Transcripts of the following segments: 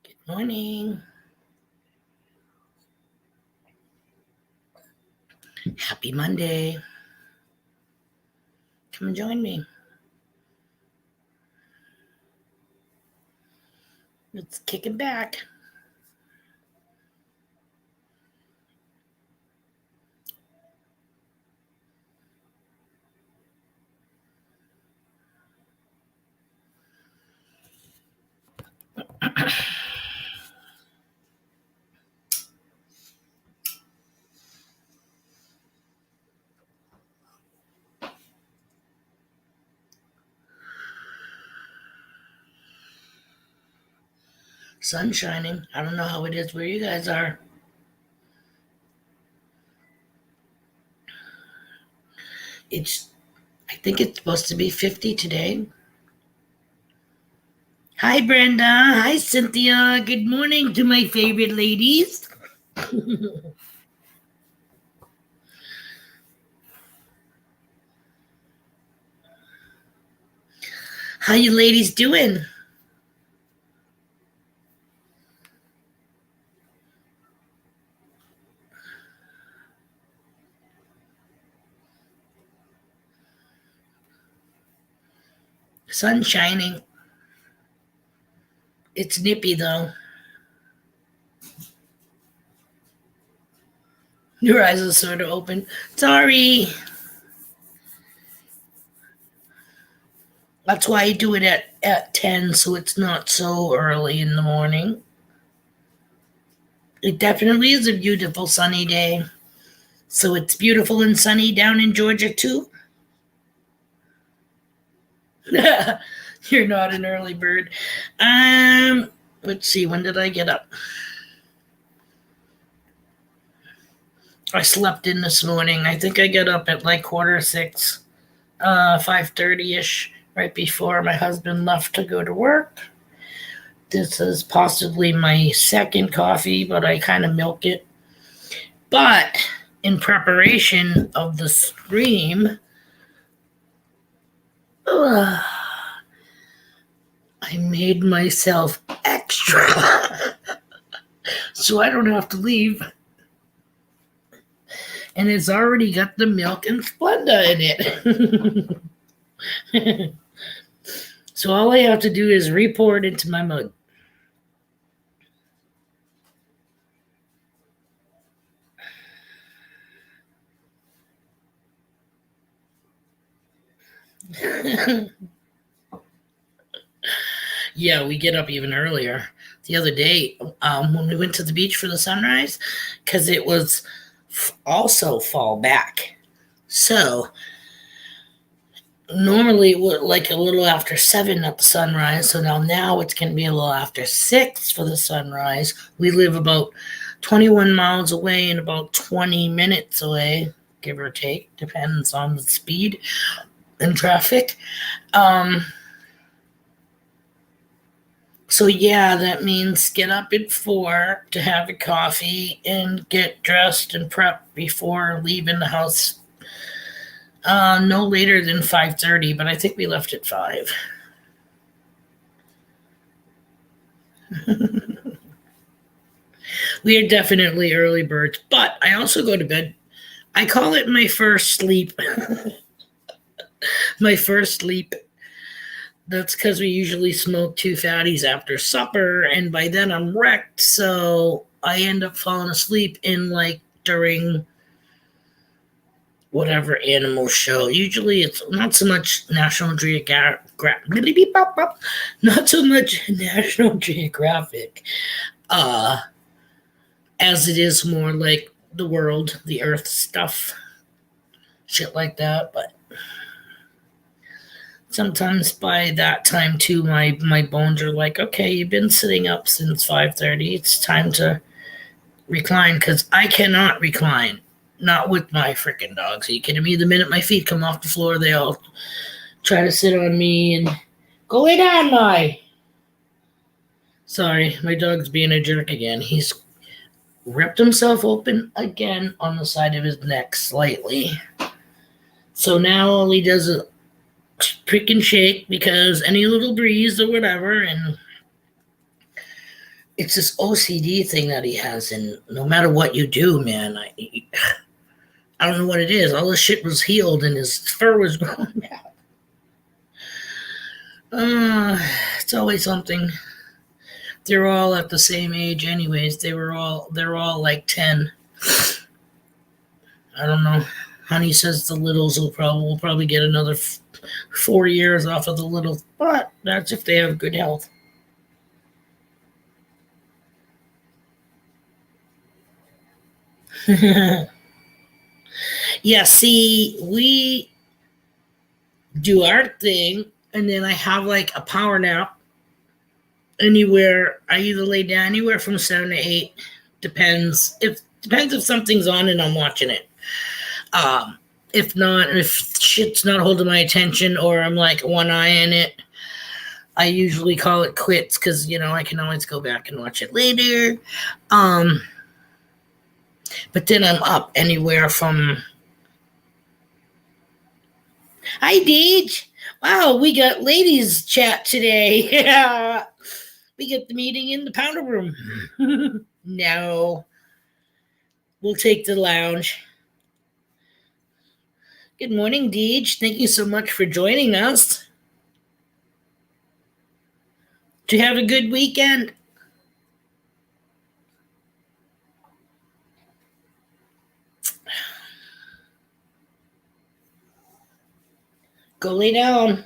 Good morning. Happy Monday. Come and join me. Let's kick it back. Sun shining. I don't know how it is where you guys are. I think it's supposed to be 50 today. Hi, Brenda. Hi, Cynthia. Good morning to my favorite ladies. How you ladies doing? Sun shining. It's nippy though. Your eyes are sort of open. Sorry. That's why I do it at 10 so it's not so early in the morning. It definitely is a beautiful sunny day. So it's beautiful and sunny down in Georgia too? You're not an early bird. Let's see, when did I get up? I slept in this morning. I think I got up at like 5:45, 5:30ish, right before my husband left to go to work. This is possibly my second coffee, but I kind of milk it. But in preparation of the stream, I made myself extra so I don't have to leave. And it's already got the milk and Splenda in it. So all I have to do is re-pour it into my mug. Yeah, we get up even earlier. The other day, when we went to the beach for the sunrise, because it was also fall back. So normally it would like a little after 7 at the sunrise. So now it's going to be a little after 6 for the sunrise. We live about 21 miles away and about 20 minutes away, give or take, depends on the speed and traffic. So yeah, that means get up at 4 to have a coffee and get dressed and prepped before leaving the house. No later than 5:30, but I think we left at 5. We are definitely early birds, but I also go to bed. I call it my first sleep. My first sleep. That's because we usually smoke 2 fatties after supper, and by then I'm wrecked, so I end up falling asleep during whatever animal show. Usually it's not so much National Geographic, not so much National Geographic, as it is more like the world, the earth stuff, shit like that. But sometimes by that time too, my bones are like, okay, you've been sitting up since 5:30. It's time to recline, because I cannot recline. Not with my freaking dogs. Are you kidding me? The minute my feet come off the floor, they all try to sit on me and go lay down, my. Sorry, my dog's being a jerk again. He's ripped himself open again on the side of his neck slightly. So now all he does is prick and shake because any little breeze or whatever, and it's this OCD thing that he has, and no matter what you do, man, I don't know what it is. All the shit was healed and his fur was growing back. It's always something. They're all at the same age, anyways. They're all like 10. I don't know. Honey says the littles will probably get another 4 years off of the littles, but that's if they have good health. Yeah, see, we do our thing, and then I have like a power nap anywhere. I either lay down anywhere from 7 to 8. Depends if something's on and I'm watching it. Um, if not, if shit's not holding my attention or I'm like one eye in it, I usually call it quits because I can always go back and watch it later. But then I'm up anywhere from. Hi, Deej. Wow, we got ladies chat today. Yeah, we get the meeting in the powder room. No, we'll take the lounge. Good morning, Deej. Thank you so much for joining us. Did you have a good weekend? Go lay down.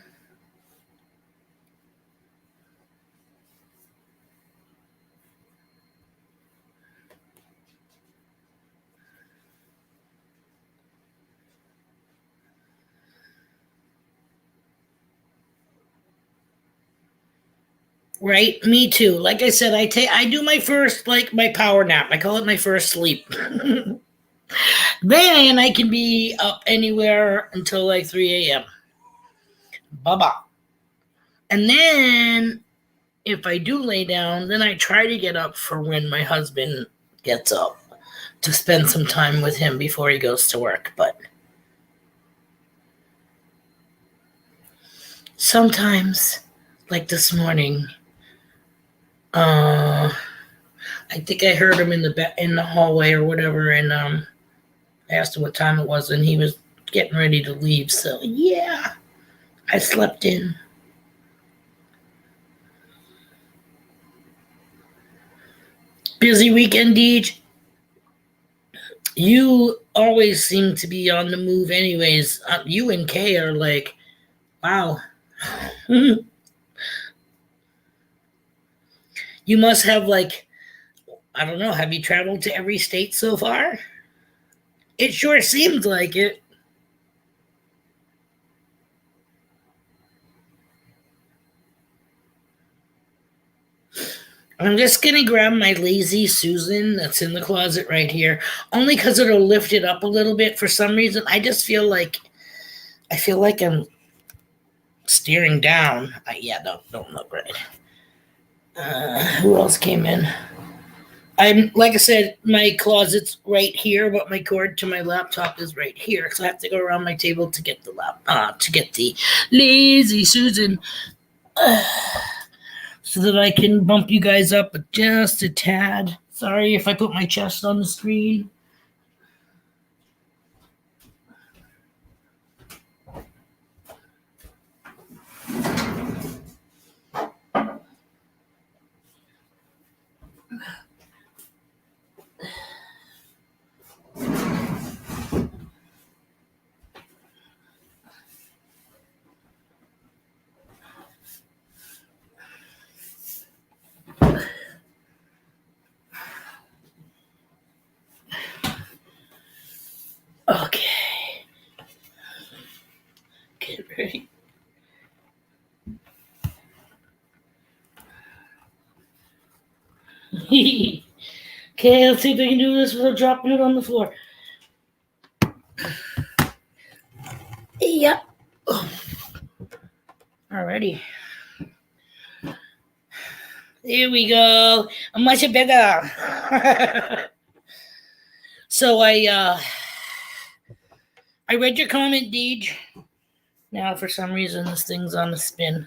Right, me too. Like I said, I do my first my power nap. I call it my first sleep. Then I can be up anywhere until like 3 a.m. Baba. And then if I do lay down, then I try to get up for when my husband gets up to spend some time with him before he goes to work. But sometimes, like this morning, I think I heard him in the hallway or whatever, and I asked him what time it was, and he was getting ready to leave. So yeah, I slept in. Busy weekend, Deej. You always seem to be on the move, anyways. You and Kay are like, wow. You must have I don't know. Have you traveled to every state so far? It sure seems like it. I'm just gonna grab my Lazy Susan that's in the closet right here, only because it'll lift it up a little bit. For some reason, I just feel like I'm staring down. Yeah, don't look right. Who else came in? I'm like I said, my closet's right here, but my cord to my laptop is right here, so I have to go around my table to get the Lazy Susan. So that I can bump you guys up just a tad. Sorry if I put my chest on the screen. Okay. Get ready. Okay, let's see if I can do this without dropping it on the floor. Yep. Alrighty. There we go. I'm much better. So I read your comment, Deej. Now for some reason this thing's on a spin.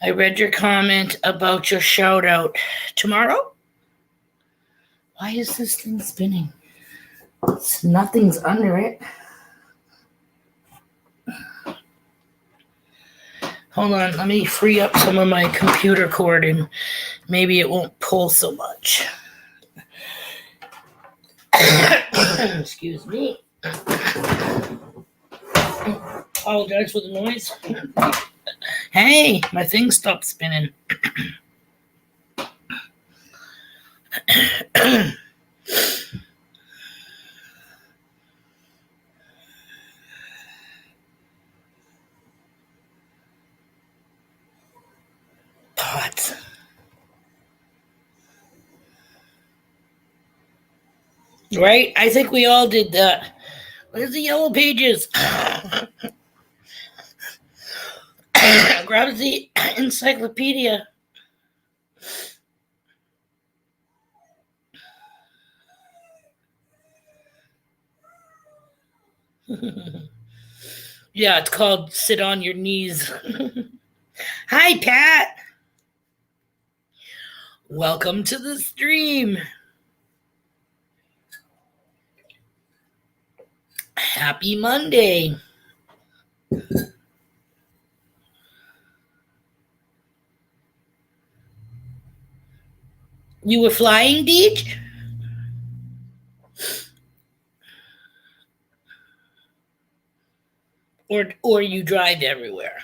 I read your comment about your shout out. Tomorrow? Why is this thing spinning? Nothing's under it. Hold on, let me free up some of my computer cord and maybe it won't pull so much. Excuse me. Apologize for the noise. Hey, my thing stopped spinning. Pots. Right? I think we all did that. Where's the yellow pages? Grab the encyclopedia. Yeah, it's called Sit on Your Knees. Hi, Pat. Welcome to the stream. Happy Monday. You were flying, Deej? Or you drive everywhere?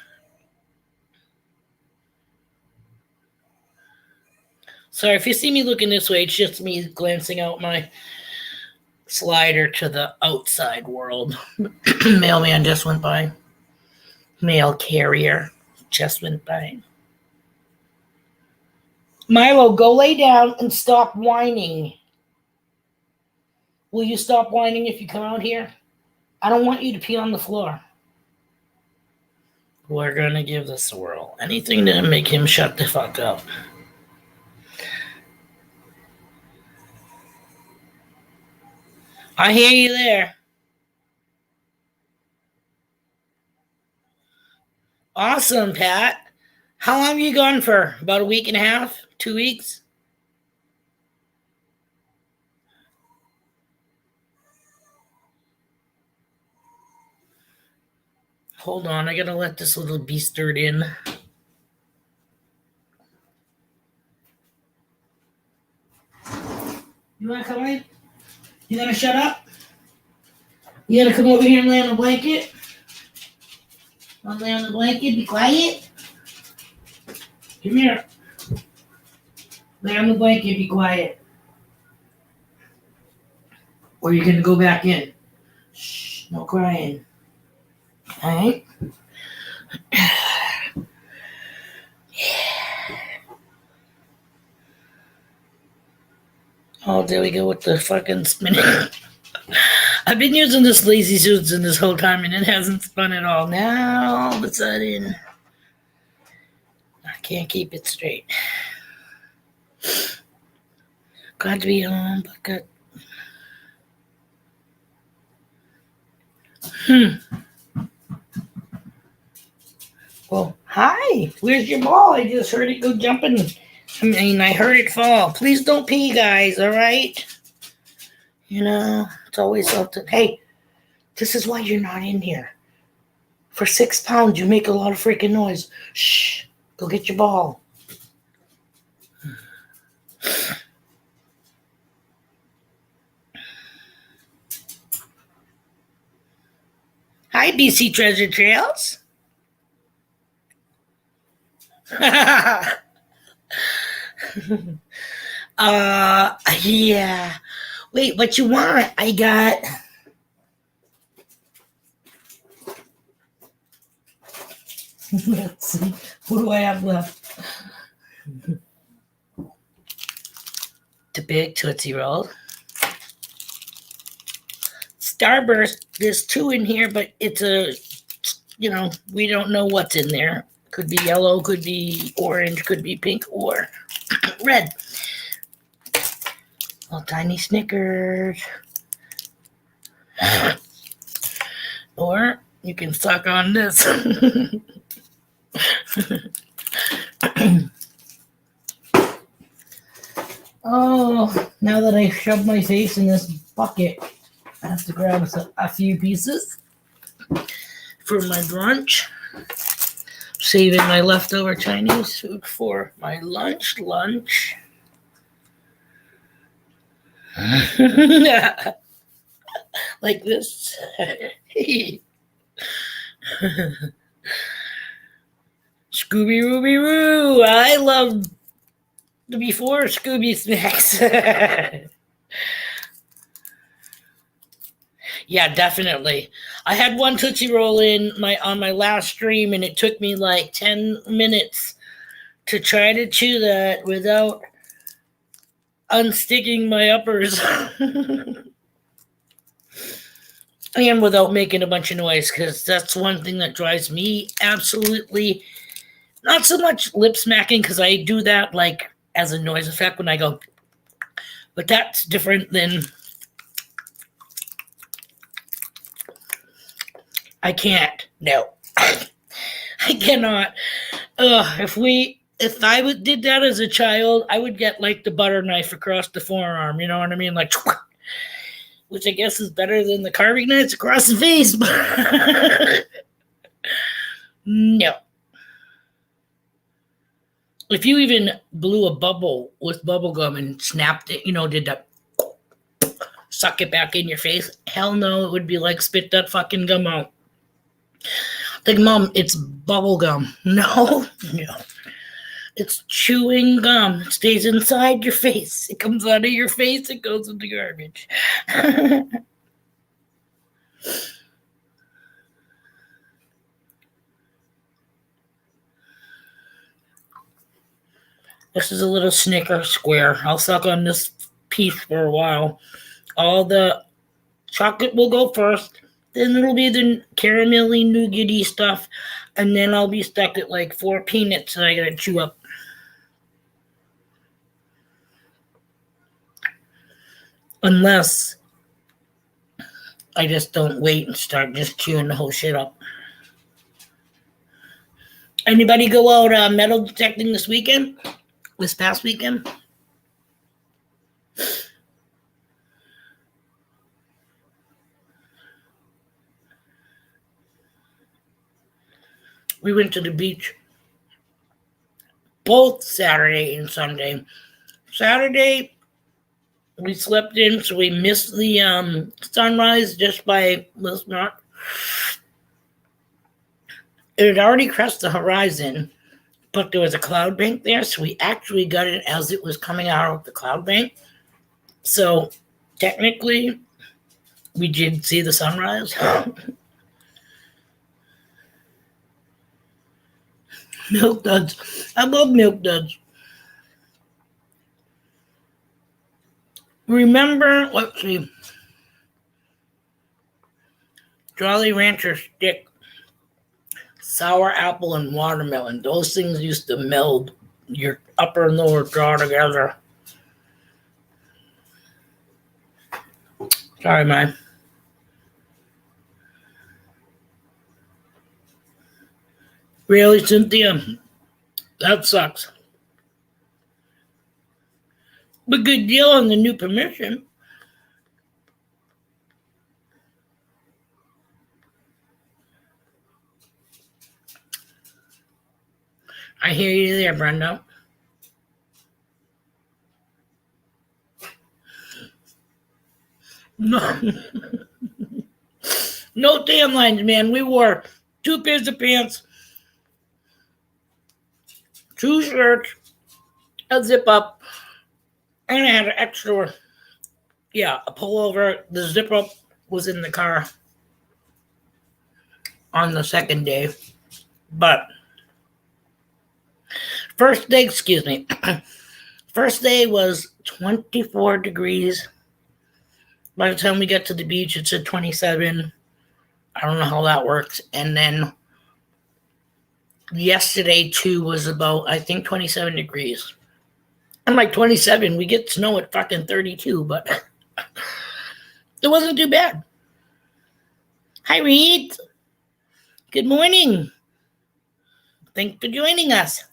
Sorry, if you see me looking this way, it's just me glancing out my slider to the outside world. Mailman just went by. Mail carrier just went by. Milo, go lay down and stop whining. Will you stop whining if you come out here? I don't want you to pee on the floor. We're going to give this a whirl. Anything to make him shut the fuck up. I hear you there. Awesome, Pat. How long have you gone for? About a week and a half? 2 weeks? Hold on, I gotta let this little be stirred in. You wanna come in? You gonna shut up? You gotta come over here and lay on the blanket? Wanna lay on the blanket? Be quiet? Come here. Lay on the blanket, be quiet. Or you're gonna go back in. Shh, no crying. Alright? Oh, there we go with the fucking spinning. I've been using this Lazy Susan this whole time and it hasn't spun at all. Now, all of a sudden, I can't keep it straight. Got to be on, but got... Well, hi. Where's your ball? I just heard it go jumping. I heard it fall. Please don't pee, guys, all right? You know, it's always something. Hey, this is why you're not in here. For 6 pounds, you make a lot of freaking noise. Shh. Go get your ball. Hi, BC Treasure Trails. Yeah. Wait, what you want? I got... Let's see. What do I have left? The big Tootsie Roll. Starburst. There's 2 in here, but it's a, you know, we don't know what's in there. Could be yellow, could be orange, could be pink, or red. Little tiny Snickers. Or you can suck on this. Oh, now that I shoved my face in this bucket, I have to grab a few pieces for my brunch. Saving my leftover Chinese food for my lunch. Like this. Scooby Rooby Roo. I love the before Scooby snacks. Yeah, definitely. I had one Tootsie Roll on my last stream, and it took me like 10 minutes to try to chew that without unsticking my uppers. And without making a bunch of noise, because that's one thing that drives me absolutely, not so much lip smacking, because I do that like as a noise effect when I go, but that's different than, I can't, no. I cannot. If I did that as a child, I would get like the butter knife across the forearm, you know what I mean? Like, which I guess is better than the carving knives across the face. No. If you even blew a bubble with bubble gum and snapped it, did that, suck it back in your face, hell no, it would be like spit that fucking gum out. Like, Mom, it's bubble gum. No. It's chewing gum. It stays inside your face. It comes out of your face. It goes into garbage. This is a little Snicker square. I'll suck on this piece for a while. All the chocolate will go first. Then it'll be the caramelly, nougaty stuff. And then I'll be stuck at like 4 peanuts that I gotta chew up. Unless I just don't wait and start just chewing the whole shit up. Anybody go out metal detecting this weekend? This past weekend? We went to the beach both Saturday and Sunday. Saturday, we slept in, so we missed the sunrise just by not. It had already crossed the horizon, but there was a cloud bank there, so we actually got it as it was coming out of the cloud bank. So technically, we did see the sunrise. Milk duds. I love milk duds. Remember, let's see, Jolly Rancher stick, sour apple, and watermelon. Those things used to meld your upper and lower jaw together. Sorry, man. Really, Cynthia? That sucks. But good deal on the new permission. I hear you there, Brenda. No. No damn lines, man. We wore 2 pairs of pants, 2 shirts, a zip up, and I had an extra, a pullover. The zip up was in the car on the second day. But first day was 24 degrees. By the time we got to the beach, it said 27. I don't know how that works. And then yesterday, too, was about, I think, 27 degrees. I'm like, 27, we get snow at fucking 32, but it wasn't too bad. Hi, Reed. Good morning. Thanks for joining us.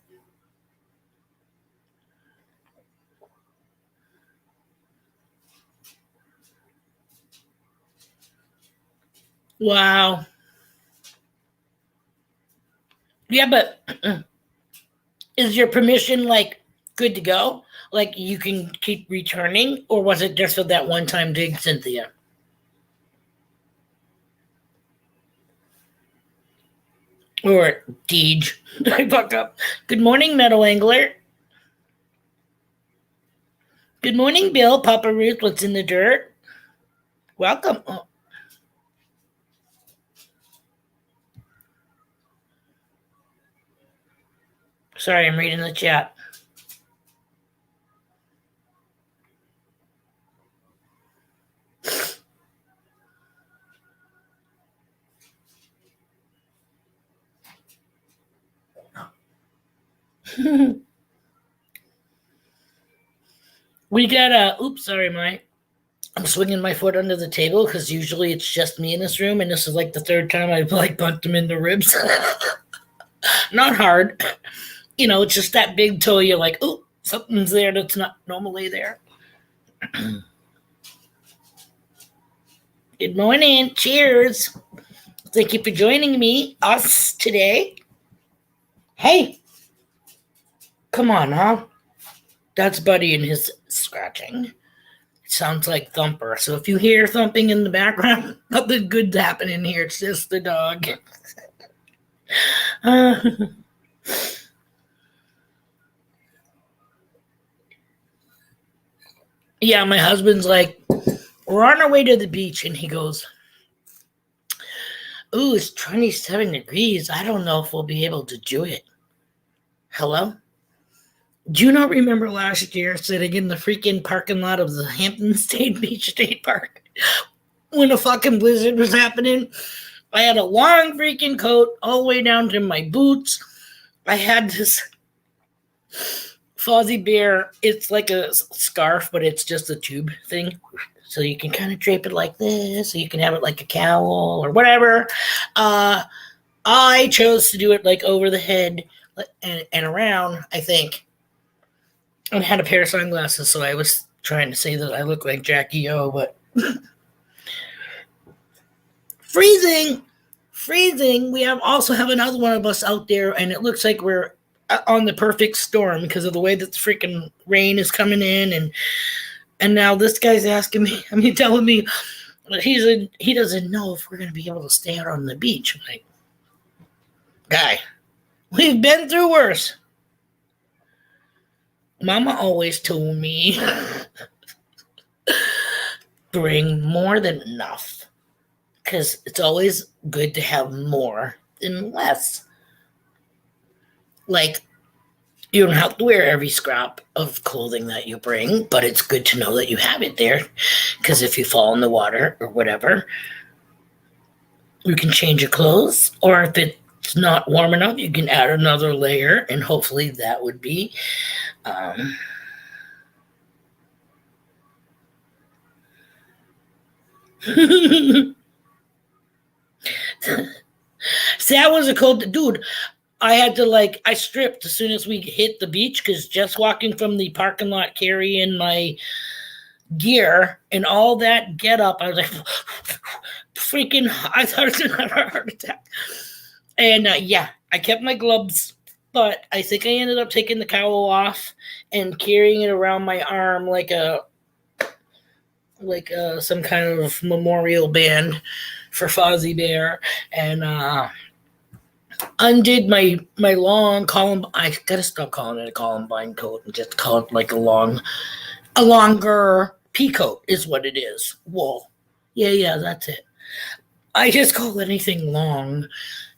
Wow. Yeah, but is your permission like good to go? Like you can keep returning, or was it just for that one time dig, Cynthia? Or Deej? I fuck up. Good morning, Metal Angler. Good morning, Bill. Papa Ruth, what's in the dirt? Welcome. Oh, sorry, I'm reading the chat. We got a. Oops, sorry, Mike. I'm swinging my foot under the table because usually it's just me in this room, and this is like the third time I've like bumped him in the ribs. Not hard, it's just that big toe. You're like, oh, something's there that's not normally there. Good morning. Cheers. Thank you for joining us today. Hey, come on, huh? That's Buddy and his scratching. It sounds like Thumper. So if you hear thumping in the background, nothing good's happening here. It's just the dog. Yeah, my husband's like, we're on our way to the beach, and he goes, ooh, it's 27 degrees. I don't know if we'll be able to do it. Hello? Do you not remember last year sitting in the freaking parking lot of the Hampton State Beach State Park when a fucking blizzard was happening? I had a long freaking coat all the way down to my boots. I had this Fozzie Bear. It's like a scarf, but it's just a tube thing. So you can kind of drape it like this. So you can have it like a cowl or whatever. I chose to do it like over the head and around, I think. And had a pair of sunglasses, so I was trying to say that I look like Jackie O, but freezing. We also have another one of us out there, and it looks like we're on the perfect storm because of the way that the freaking rain is coming in, and now this guy's asking me, telling me that he doesn't know if we're going to be able to stay out on the beach. I'm like, guy, we've been through worse. Mama always told me, bring more than enough, because it's always good to have more than less. Like, you don't have to wear every scrap of clothing that you bring, but it's good to know that you have it there, because if you fall in the water or whatever, you can change your clothes, or if it's not warm enough, you can add another layer, and hopefully that would be See, that was a cold dude. I had to I stripped as soon as we hit the beach, because just walking from the parking lot carrying my gear and all that get up, I was like, freaking, I thought I was gonna have a heart attack. And yeah, I kept my gloves, but I think I ended up taking the cowl off and carrying it around my arm like some kind of memorial band for Fozzie Bear, and undid my long Columbine. I gotta stop calling it a Columbine coat and just call it like a longer pea coat is what it is. Wool. Yeah, that's it. I just call anything long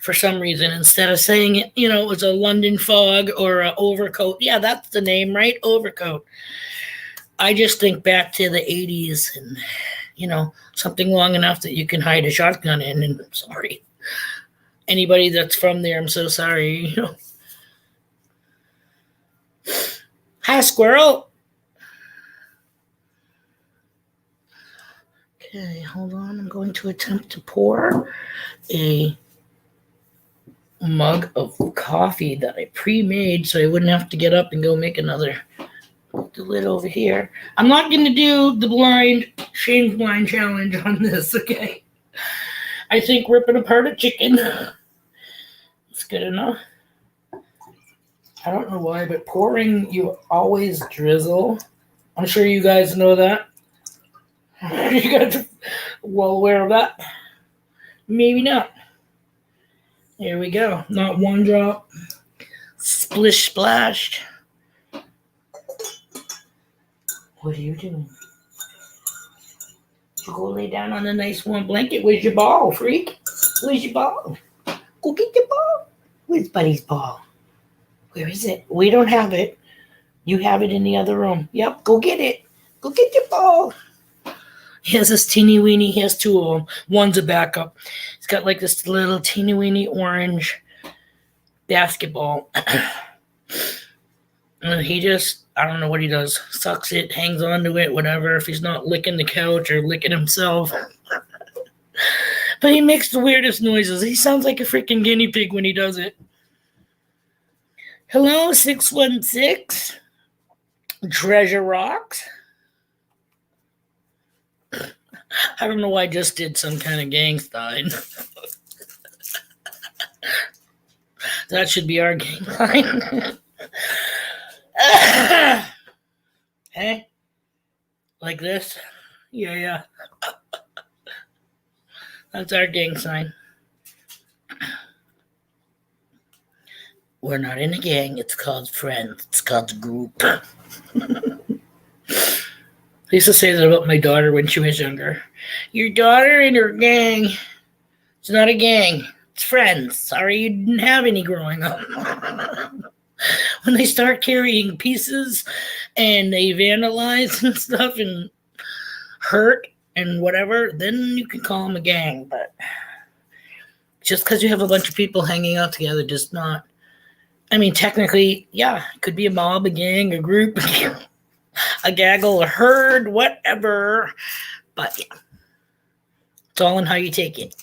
for some reason instead of saying it, it was a London fog or an overcoat. Yeah, that's the name, right? Overcoat. I just think back to the 80s and, something long enough that you can hide a shotgun in. And I'm sorry. Anybody that's from there, I'm so sorry. Hi, squirrel. Okay, hold on. I'm going to attempt to pour a mug of coffee that I pre-made so I wouldn't have to get up and go make another. Put the lid over here. I'm not going to do the Shane's blind challenge on this, okay? I think ripping apart a chicken is good enough. I don't know why, but pouring, you always drizzle. I'm sure you guys know that. You guys are well aware of that. Maybe not. Here we go. Not one drop. Splish splashed. What are you doing? You go lay down on a nice warm blanket. Where's your ball, freak? Where's your ball? Go get your ball. Where's Buddy's ball? Where is it? We don't have it. You have it in the other room. Yep, go get it. Go get your ball. He has this teeny weeny. He has two of them. One's a backup. He's got like this little teeny weeny orange basketball. And he just, I don't know what he does. Sucks it, hangs onto it, whatever. If he's not licking the couch or licking himself. But he makes the weirdest noises. He sounds like a freaking guinea pig when he does it. Hello, 616. Treasure Rocks. I don't know why I just did some kind of gang sign. That should be our gang sign. Hey? Like this? Yeah. That's our gang sign. We're not in a gang. It's called friends. It's called group. I used to say that about my daughter when she was younger. Your daughter and her gang. It's not a gang. It's friends. Sorry you didn't have any growing up. When they start carrying pieces and they vandalize and stuff and hurt and whatever, then you can call them a gang. But just because you have a bunch of people hanging out together does not. I mean, technically, yeah, it could be a mob, a gang, a group, a gaggle, a herd, whatever. But yeah, it's all in how you take it.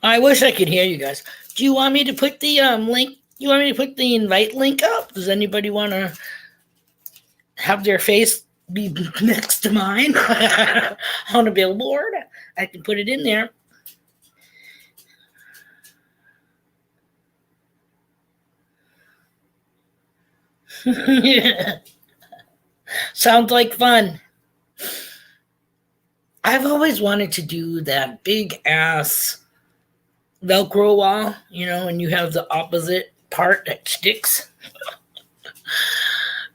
I wish I could hear you guys. Do you want me to put the link? You want me to put the invite link up? Does anybody want to have their face be next to mine on a billboard? I can put it in there. Sounds like fun. I've always wanted to do that big ass Velcro wall, and you have the opposite part that sticks.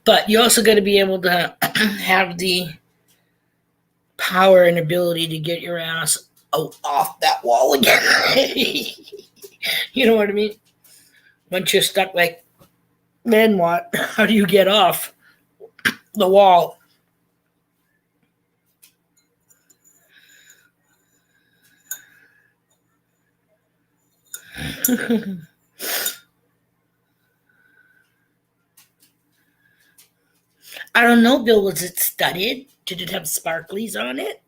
But you also got to be able to have the power and ability to get your ass off that wall again. You know what I mean? Once you're stuck, like, then what? How do you get off the wall? I don't know, Bill. Was it studded? Did it have sparklies on it?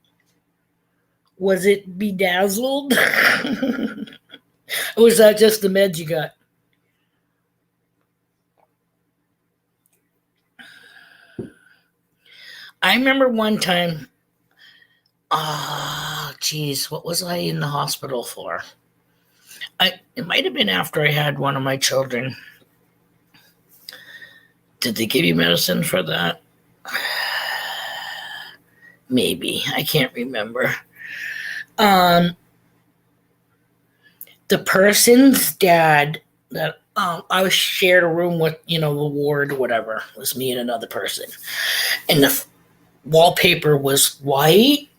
Was it bedazzled? Or was that just the meds you got? I remember one time, what was I in the hospital for? It might have been after I had one of my children. Did they give you medicine for that? Maybe. I can't remember. The person's dad that I was shared a room with, the ward, whatever. It was me and another person. And the wallpaper was white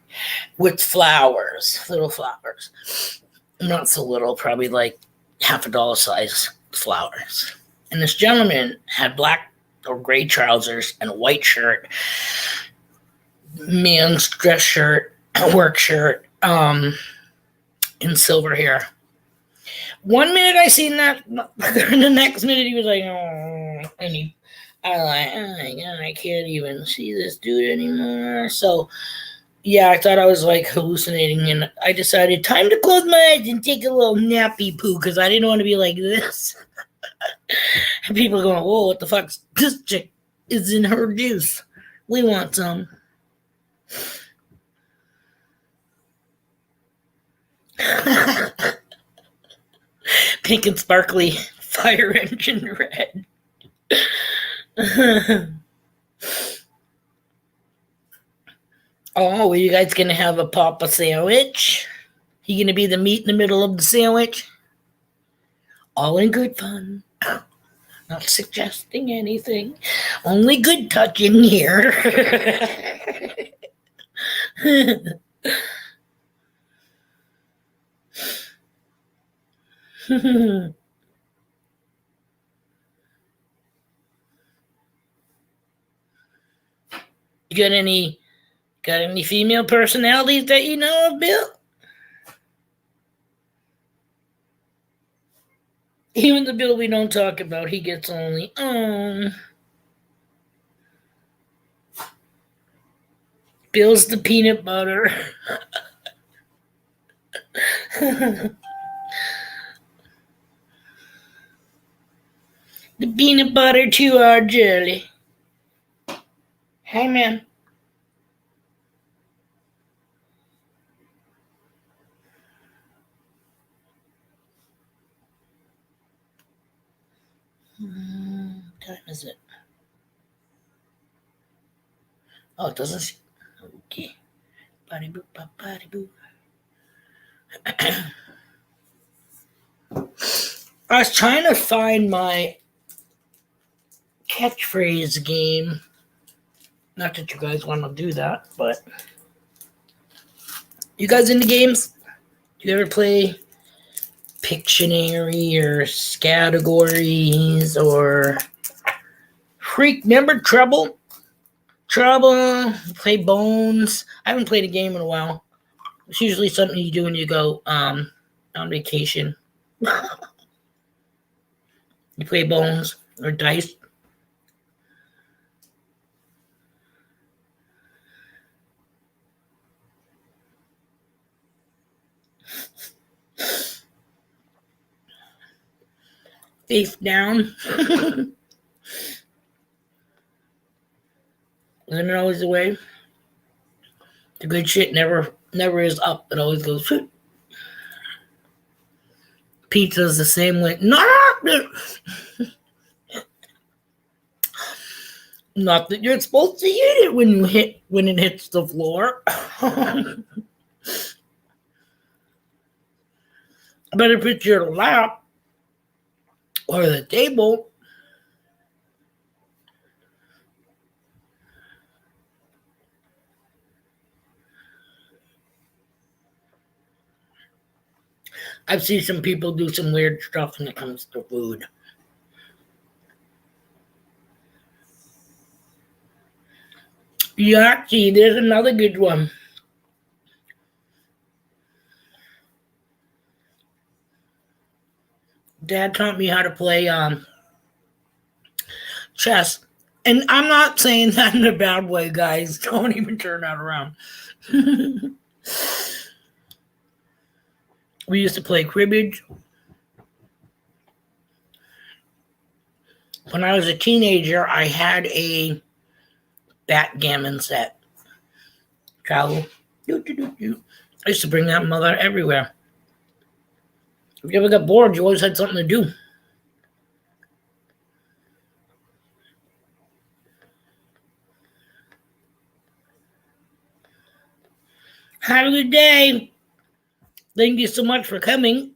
with flowers, little flowers. Not so little, probably like $50 size flowers. And this gentleman had black or gray trousers and a white shirt, man's dress shirt, work shirt, and silver hair. One minute I seen that, the next minute he was like, oh, and I was like, oh my God, I can't even see this dude anymore. So, yeah, I thought I was like hallucinating, and I decided time to close my eyes and take a little nappy poo because I didn't want to be like this. And people are going, whoa, what the fuck? This chick is in her juice. We want some. Pink and sparkly fire engine red. Oh, are you guys gonna have a Papa sandwich? You gonna be the meat in the middle of the sandwich? All in good fun. Not suggesting anything. Only good touching here. You got any female personalities that you know of, Bill? Even the Bill we don't talk about, he gets only Bill's the peanut butter. The peanut butter to our jelly. Hey, man. What time is it? Oh, it doesn't. Okay. Body boo, body boo. I was trying to find my catchphrase game. Not that you guys want to do that, but you guys into games? Do you ever play Pictionary or Categories or Freak? Remember Trouble? Play Bones. I haven't played a game in a while. It's usually something you do when you go on vacation. You play Bones or Dice. Face down. Isn't it always the way? The good shit never is up. It always goes. Pizza's the same way. Not that you're supposed to eat it when it hits the floor. But if it's your lap or the table, I've seen some people do some weird stuff when it comes to food. Yahtzee, there's another good one. Dad taught me how to play chess. And I'm not saying that in a bad way, guys. Don't even turn that around. We used to play cribbage. When I was a teenager, I had a backgammon set. Travel. I used to bring that mother everywhere. If you ever got bored, you always had something to do. Have a good day. Thank you so much for coming.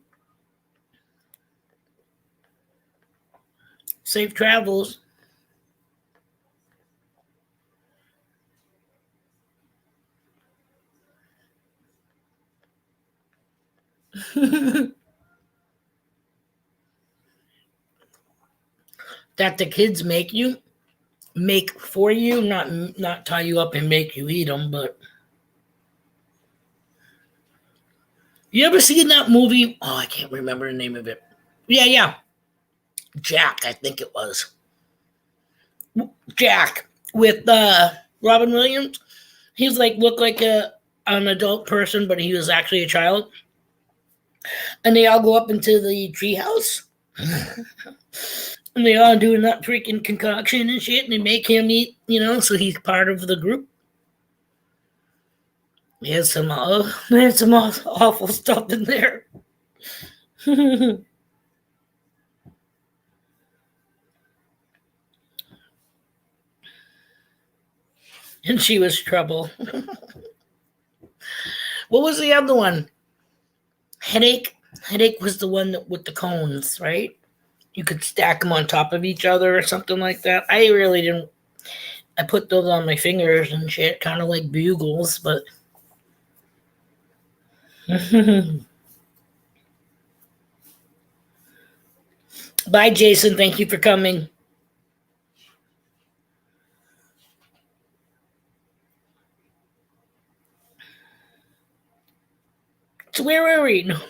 Safe travels. That the kids make for you, not tie you up and make you eat them. But you ever seen that movie? Oh, I can't remember the name of it. Yeah. Jack, I think it was. Jack with Robin Williams. He's looked like an adult person, but he was actually a child. And they all go up into the treehouse. And they all doing that freaking concoction and shit, and they make him eat, so he's part of the group. There's some awful stuff in there. And she was trouble. What was the other one? Headache. Headache was the one with the cones, right? You could stack them on top of each other or something like that. I really didn't. I put those on my fingers and shit, kind of like bugles, but. Bye, Jason. Thank you for coming. So where were we? No.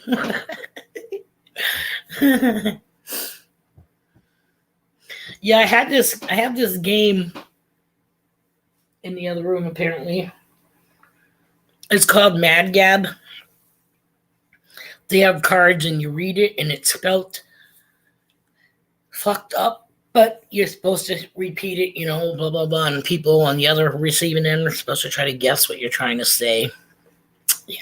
Yeah, I have this game in the other room apparently. It's called Mad Gab. They have cards and you read it and it's spelt fucked up, but you're supposed to repeat it, blah blah blah, and people on the other receiving end are supposed to try to guess what you're trying to say. Yeah.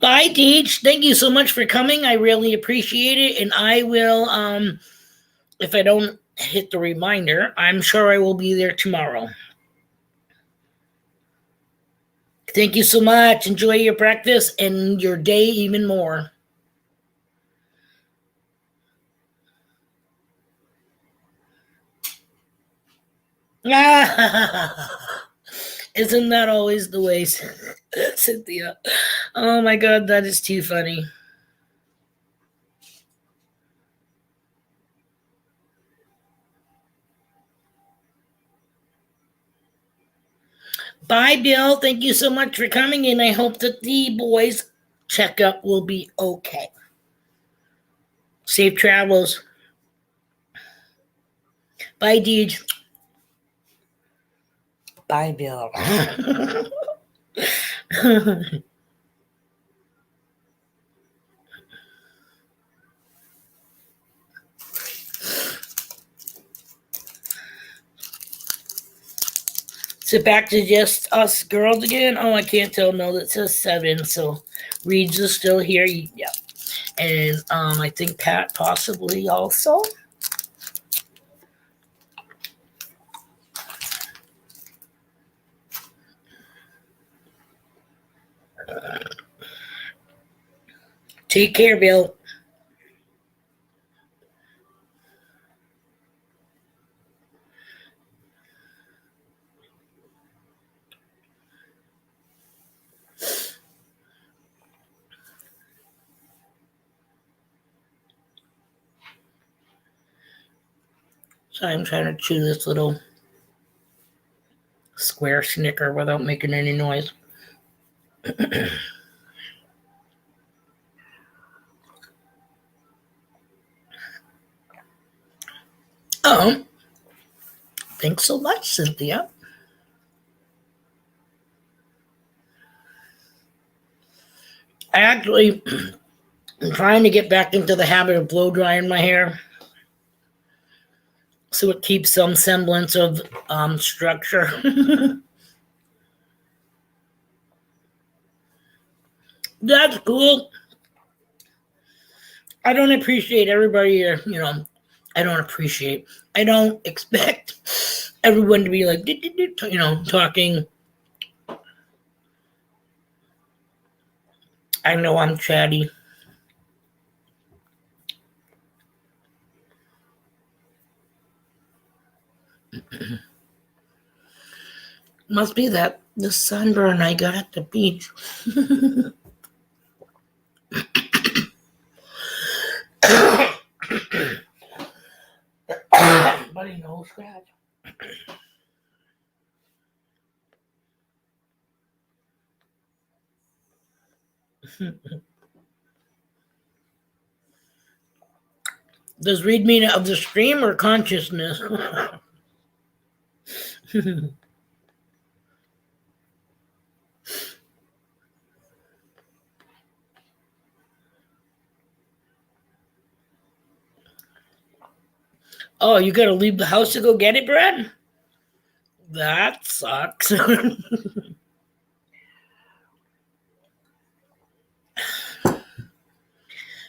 Bye, Deej. Thank you so much for coming. I really appreciate it. And I will, if I don't hit the reminder, I'm sure I will be there tomorrow. Thank you so much. Enjoy your breakfast and your day even more. Isn't that always the way, Cynthia? Oh my God, that is too funny. Bye, Bill. Thank you so much for coming, and I hope that the boys' checkup will be okay. Safe travels. Bye, Deej. Bye, Bill. So back to just us girls again. Oh, I can't tell. No, that says 7. So Reed's is still here. Yeah, and I think Pat possibly also. Take care, Bill. So I'm trying to chew this little square Snicker without making any noise. Oh, thanks so much, Cynthia. I actually am trying to get back into the habit of blow drying my hair so it keeps some semblance of structure. That's cool. I don't appreciate everybody here, I don't expect everyone to be like, talking. I know I'm chatty. Must be that the sunburn I got at the beach. Buddy, no scratch. Does Reed mean of the stream or consciousness? Oh, you gotta leave the house to go get it, Brad? That sucks.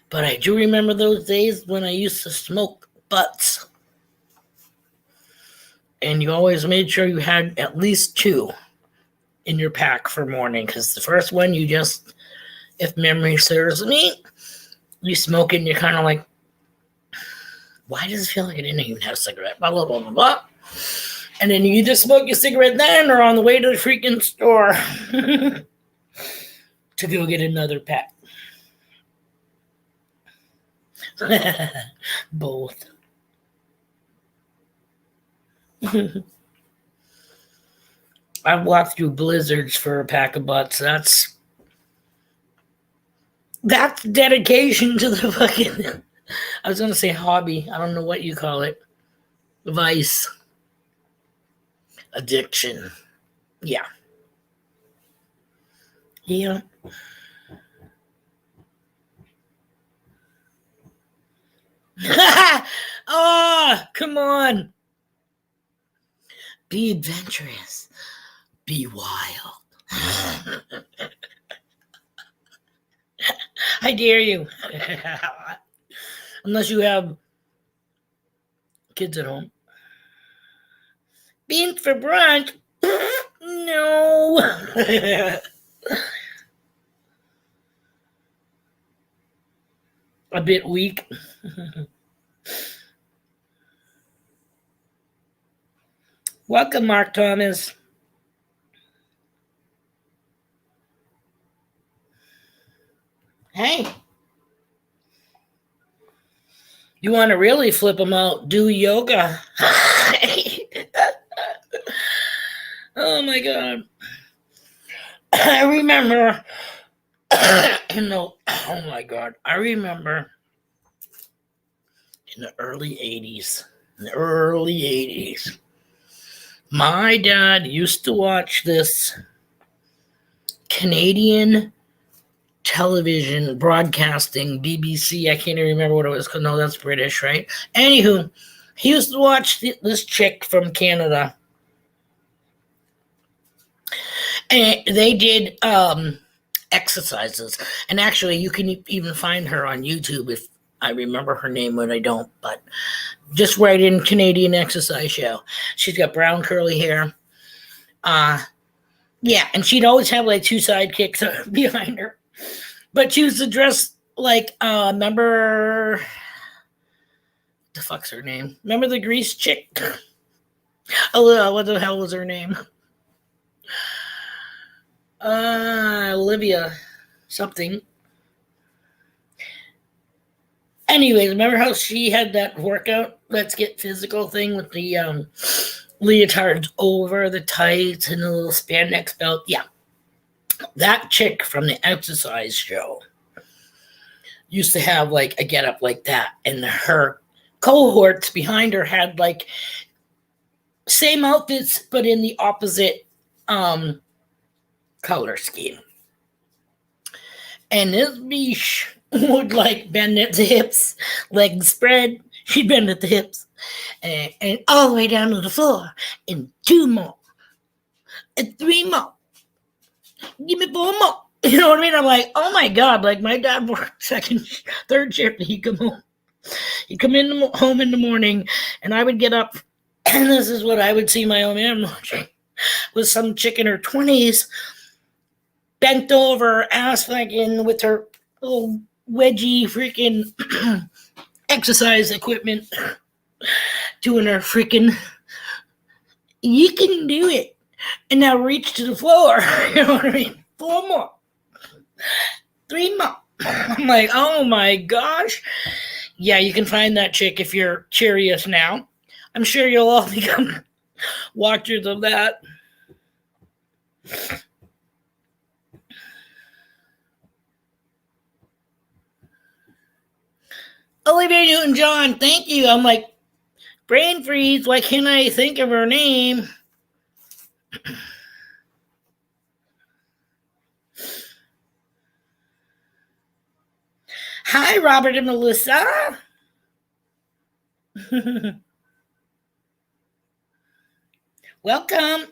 But I do remember those days when I used to smoke butts. And you always made sure you had at least 2 in your pack for morning. Because the first one, you just, if memory serves me, you smoke it and you're kind of like, why does it feel like I didn't even have a cigarette? Blah, blah, blah, blah, blah. And then you either smoke your cigarette then or on the way to the freaking store to go get another pack. Both. I've walked through blizzards for a pack of butts. That's dedication to the fucking, I was gonna say hobby. I don't know what you call it. Vice. Addiction. Yeah. Yeah. Oh, come on. Be adventurous. Be wild. I dare you. Unless you have kids at home. Beans for brunch? No. A bit weak. Welcome, Mark Thomas. Hey. You want to really flip them out? Do yoga. Oh my God. I remember. Oh my God. I remember in the early 80s. My dad used to watch this Canadian television broadcasting, BBC. I can't even remember what it was called. No, that's British, right? Anywho, he used to watch this chick from Canada. And they did exercises. And actually, you can even find her on YouTube if I remember her name, but I don't. But just write in Canadian exercise show. She's got brown curly hair. Yeah, and she'd always have like 2 sidekicks behind her. But she used to dress like, remember, the fuck's her name? Remember the Grease chick? Oh, what the hell was her name? Olivia something. Anyways, remember how she had that workout, let's get physical thing with the leotards over the tights and the little spandex belt? Yeah. That chick from the exercise show used to have like a getup like that, and her cohorts behind her had like same outfits but in the opposite color scheme. And this bitch would like bend at the hips, legs spread. She'd bend at the hips and all the way down to the floor. And 2 more. And 3 more. Give me 4 more. You know what I mean? I'm like, oh my God. Like my dad worked third shift. He'd come home. He'd come home in the morning and I would get up. And this is what I would see my own man watching. With some chick in her 20s bent over, ass fucking with her little wedgie freaking exercise equipment, doing her freaking, you can do it. And now reach to the floor. You know what I mean? 4 more. 3 more. I'm like, oh my gosh. Yeah, you can find that chick if you're curious now. I'm sure you'll all become watchers of that. Olivia Newton-John, thank you. I'm like, brain freeze. Why can't I think of her name? Hi, Robert and Melissa. Welcome.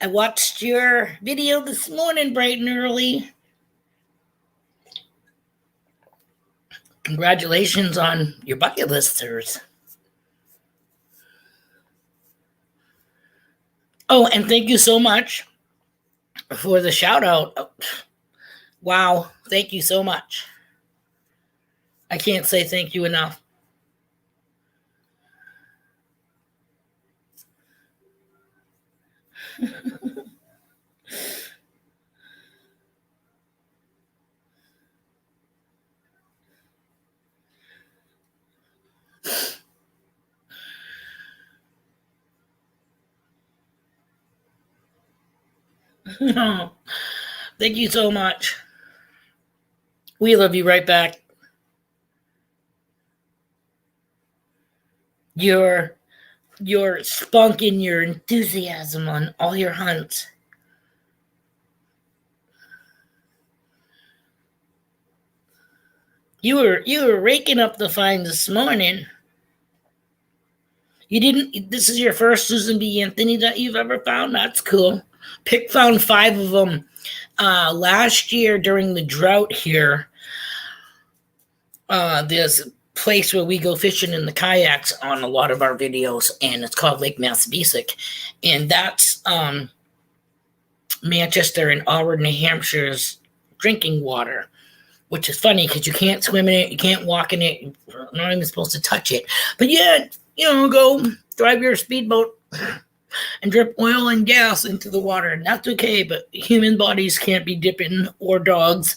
I watched your video this morning bright and early. Congratulations on your bucket listers. Oh, and thank you so much for the shout out. Wow, thank you so much. I can't say thank you enough. Thank you so much. We love you right back. Your spunk and your enthusiasm on all your hunts. You were raking up the finds this morning. You didn't. This is your first Susan B. Anthony that you've ever found. That's cool. Pick found 5 of them last year during the drought here. There's a place where we go fishing in the kayaks on a lot of our videos, and it's called Lake Massabesic, and that's Manchester and Auburn, New Hampshire's drinking water, which is funny because you can't swim in it, you can't walk in it, you're not even supposed to touch it. But yeah, go drive your speedboat and drip oil and gas into the water, and that's okay, but human bodies can't be dipping, or dogs.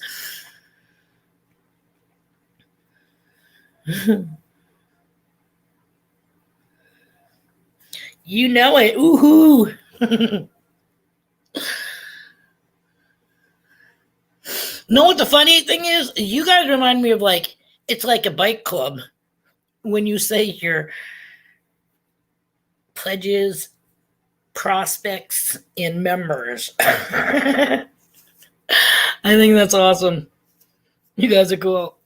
You know it. Ooh. Know what the funny thing is? You guys remind me of it's like a bike club when you say your pledges, prospects, and members. I think that's awesome. You guys are cool.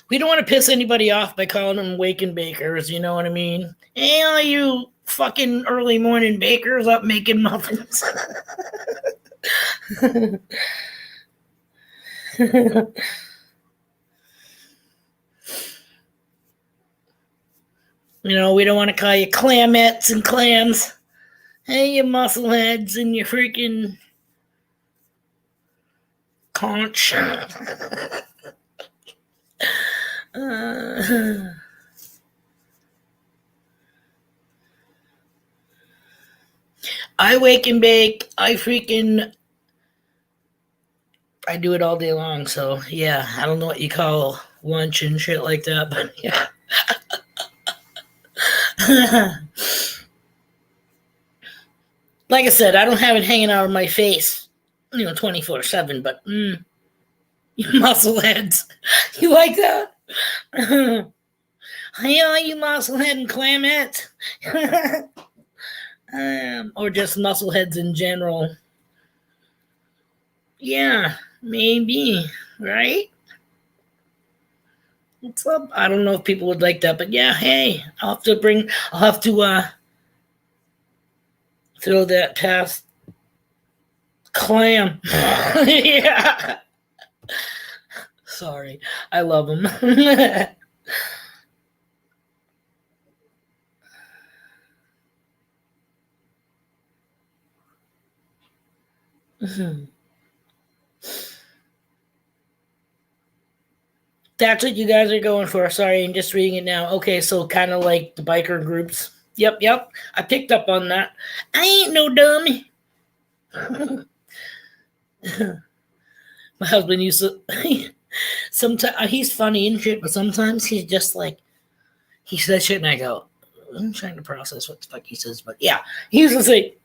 We don't want to piss anybody off by calling them wake and bakers, you know what I mean? Hey, all you fucking early morning bakers up making muffins. We don't want to call you clamettes and clams. Hey, you muscleheads and your freaking conch. I wake and bake. I do it all day long. So yeah, I don't know what you call lunch and shit like that, but yeah. Like I said, I don't have it hanging out of my face, 24/7, but you muscleheads. You like that? Hey, you musclehead and clamette. Or just muscleheads in general. Yeah, maybe, right? What's up? I don't know if people would like that, but yeah, hey, I'll have to throw that past clam. Yeah. Sorry, I love them. That's what you guys are going for. Sorry, I'm just reading it now. Okay, so kind of like the biker groups. Yep. I picked up on that. I ain't no dummy. My husband used to. Sometimes he's funny and shit, but sometimes he's just like, he says shit, and I go, I'm trying to process what the fuck he says, but yeah, he used to say,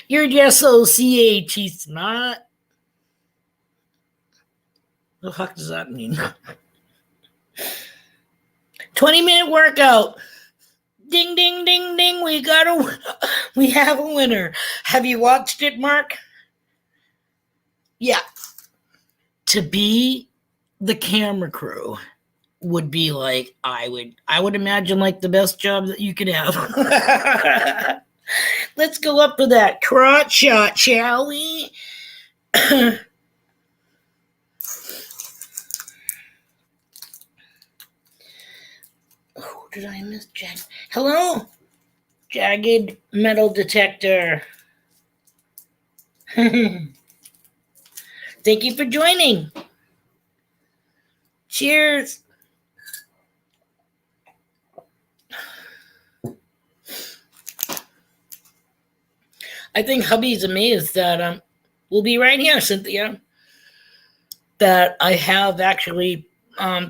"You're just so CHE smart." The fuck does that mean? 20-minute workout. Ding, ding, ding, ding. We have a winner. Have you watched it, Mark? Yeah. To be the camera crew would be like, I would imagine like the best job that you could have. Let's go up for that crotch shot, shall we? Oh, did I miss Jack? Hello, jagged metal detector. Thank you for joining. Cheers. I think hubby's amazed that we'll be right here, Cynthia. That I have actually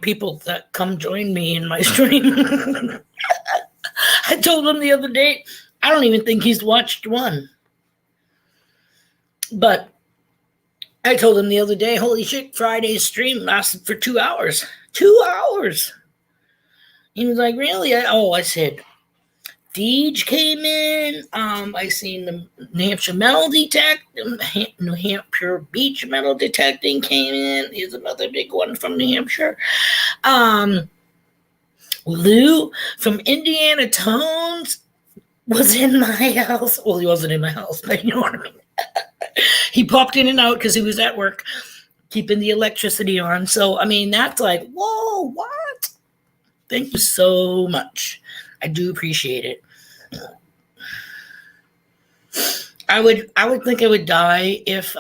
people that come join me in my stream. I told him the other day, I don't even think he's watched one. But I told him the other day, holy shit, Friday's stream lasted for 2 hours. 2 hours. He was like, really? I said, Deej came in. I seen the New Hampshire metal New Hampshire beach metal detecting came in. Here's another big one from New Hampshire. Lou from Indiana Tones was in my house. Well, he wasn't in my house, but you know what I mean. He popped in and out because he was at work, keeping the electricity on. So, I mean, that's like, whoa, what? Thank you so much. I do appreciate it. I would think I would die if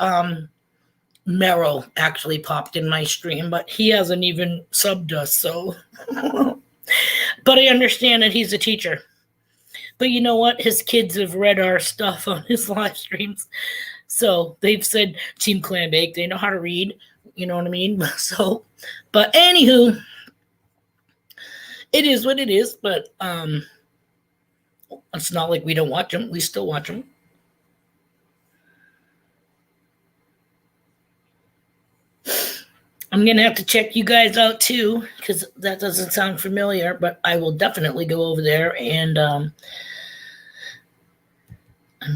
Merrill actually popped in my stream, but he hasn't even subbed us, so. But I understand that he's a teacher. But you know what? His kids have read our stuff on his live streams. So they've said Team Clambake, they know how to read, you know what I mean? So, but anywho, it is what it is, but it's not like we don't watch them. We still watch them. I'm going to have to check you guys out too, because that doesn't sound familiar, but I will definitely go over there and I'm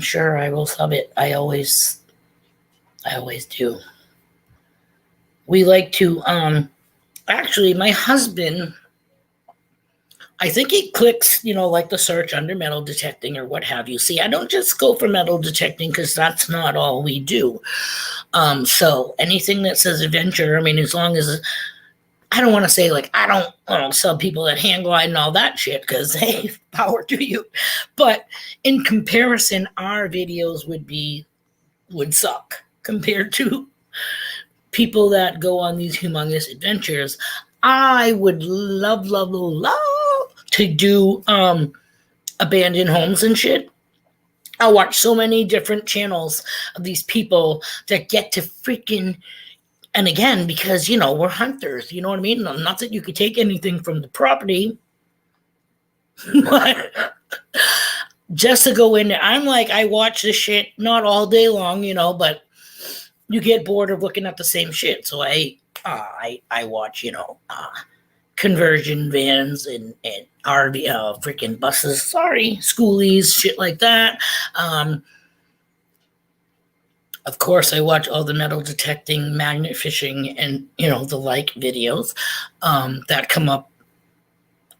sure I will sub it. I always do. We like to, actually my husband, I think he clicks, like the search under metal detecting or what have you. See, I don't just go for metal detecting because that's not all we do. So anything that says adventure, I mean, as long as, I don't want to say like, I don't sub people that hang glide and all that shit because, hey, power to you. But in comparison, our videos would suck compared to people that go on these humongous adventures. I would love to do abandoned homes and shit. I watch so many different channels of these people that get to freaking, and again, because, we're hunters, you know what I mean? Not that you could take anything from the property, but just to go in there, I'm like, I watch this shit not all day long, but you get bored of looking at the same shit. So I watch, conversion vans and RV, freaking buses, schoolies, shit like that. Of course, I watch all the metal detecting, magnet fishing, and, the like videos that come up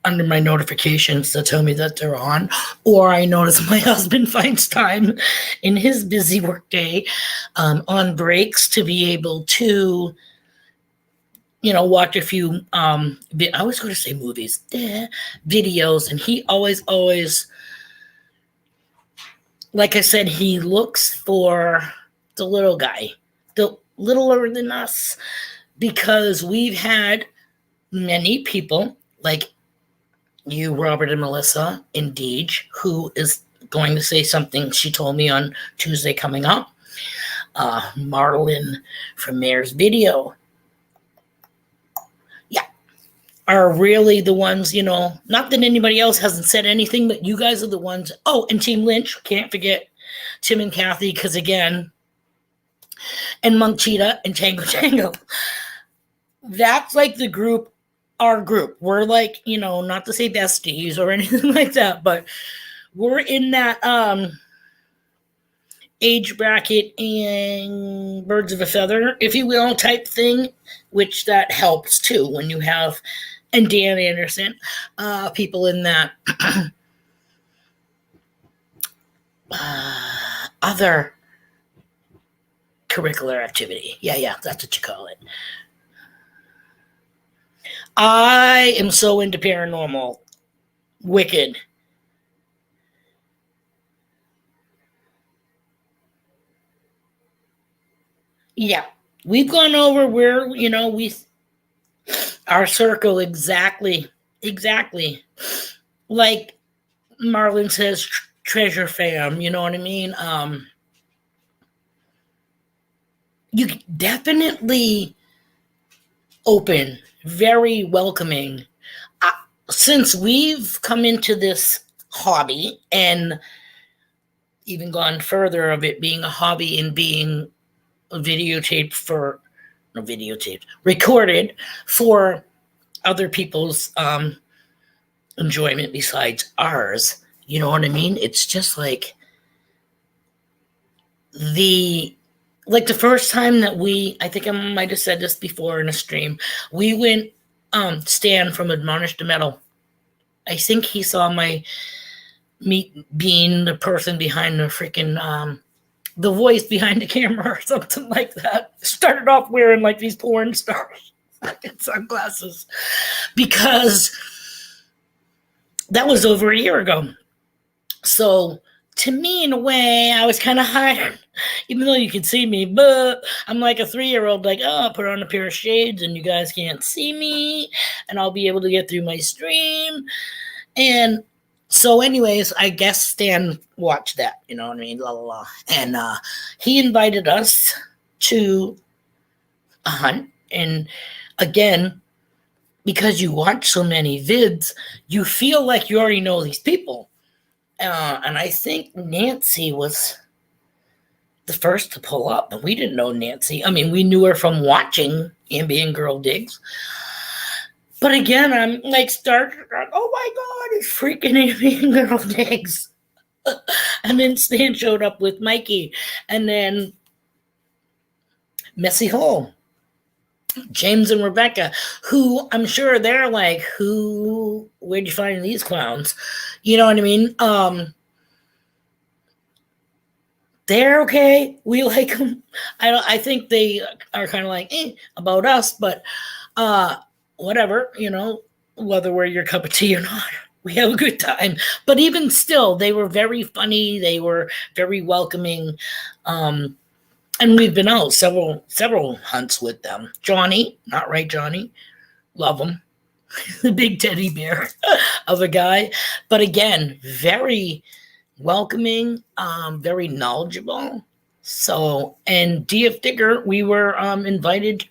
under my notifications that tell me that they're on. Or I notice my husband finds time in his busy workday on breaks to be able to, watch a few, I was going to say movies, videos. And he always, like I said, he looks for the little guy, the littler than us, because we've had many people like you, Robert and Melissa, and Deej, who is going to say something she told me on Tuesday coming up. Marlon from Mayor's Video. Yeah, are really the ones, not that anybody else hasn't said anything, but you guys are the ones. Oh, and Team Lynch, can't forget Tim and Kathy, because again, and Monk Cheetah and Tango. That's like the group, our group. We're like, not to say besties or anything like that, but we're in that age bracket and birds of a feather, if you will, type thing, which that helps too when you have, and Dan Anderson, people in that other curricular activity. Yeah, that's what you call it. I am so into paranormal. Wicked. Yeah. We've gone over where, our circle exactly. Exactly. Like Marlon says, treasure fam, you know what I mean? You definitely open, very welcoming. Since we've come into this hobby and even gone further of it being a hobby and being recorded for other people's enjoyment besides ours. You know what I mean? It's just like the first time that I think I might have said this before in a stream, we went Stan from Admonish to Metal. I think he saw me being the person behind the freaking the voice behind the camera or something like that. Started off wearing like these porn star sunglasses because that was over a year ago. So to me, in a way, I was kind of hired, even though you could see me, but I'm like a 3-year-old, like, oh, I'll put on a pair of shades and you guys can't see me and I'll be able to get through my stream. And so anyways, I guess Stan watched that, you know what I mean? La la la. And he invited us to a hunt. And again, because you watch so many vids, you feel like you already know these people. And I think Nancy was the first to pull up. And we didn't know Nancy. I mean, we knew her from watching Ambient Girl Digs. But again, I'm like, oh my God, it's freaking Ambient Girl Digs. And then Stan showed up with Mikey. And then Messy Hole, James and Rebecca, who I'm sure they're like, where'd you find these clowns? You know what I mean? They're okay. We like them. I think they are kind of like about us, but whatever, whether we're your cup of tea or not, we have a good time. But even still, they were very funny. They were very welcoming. And we've been out several hunts with them. Johnny, not right, Johnny. Love him. The big teddy bear of a guy. But again, very welcoming, very knowledgeable. So, and DF Digger, we were invited.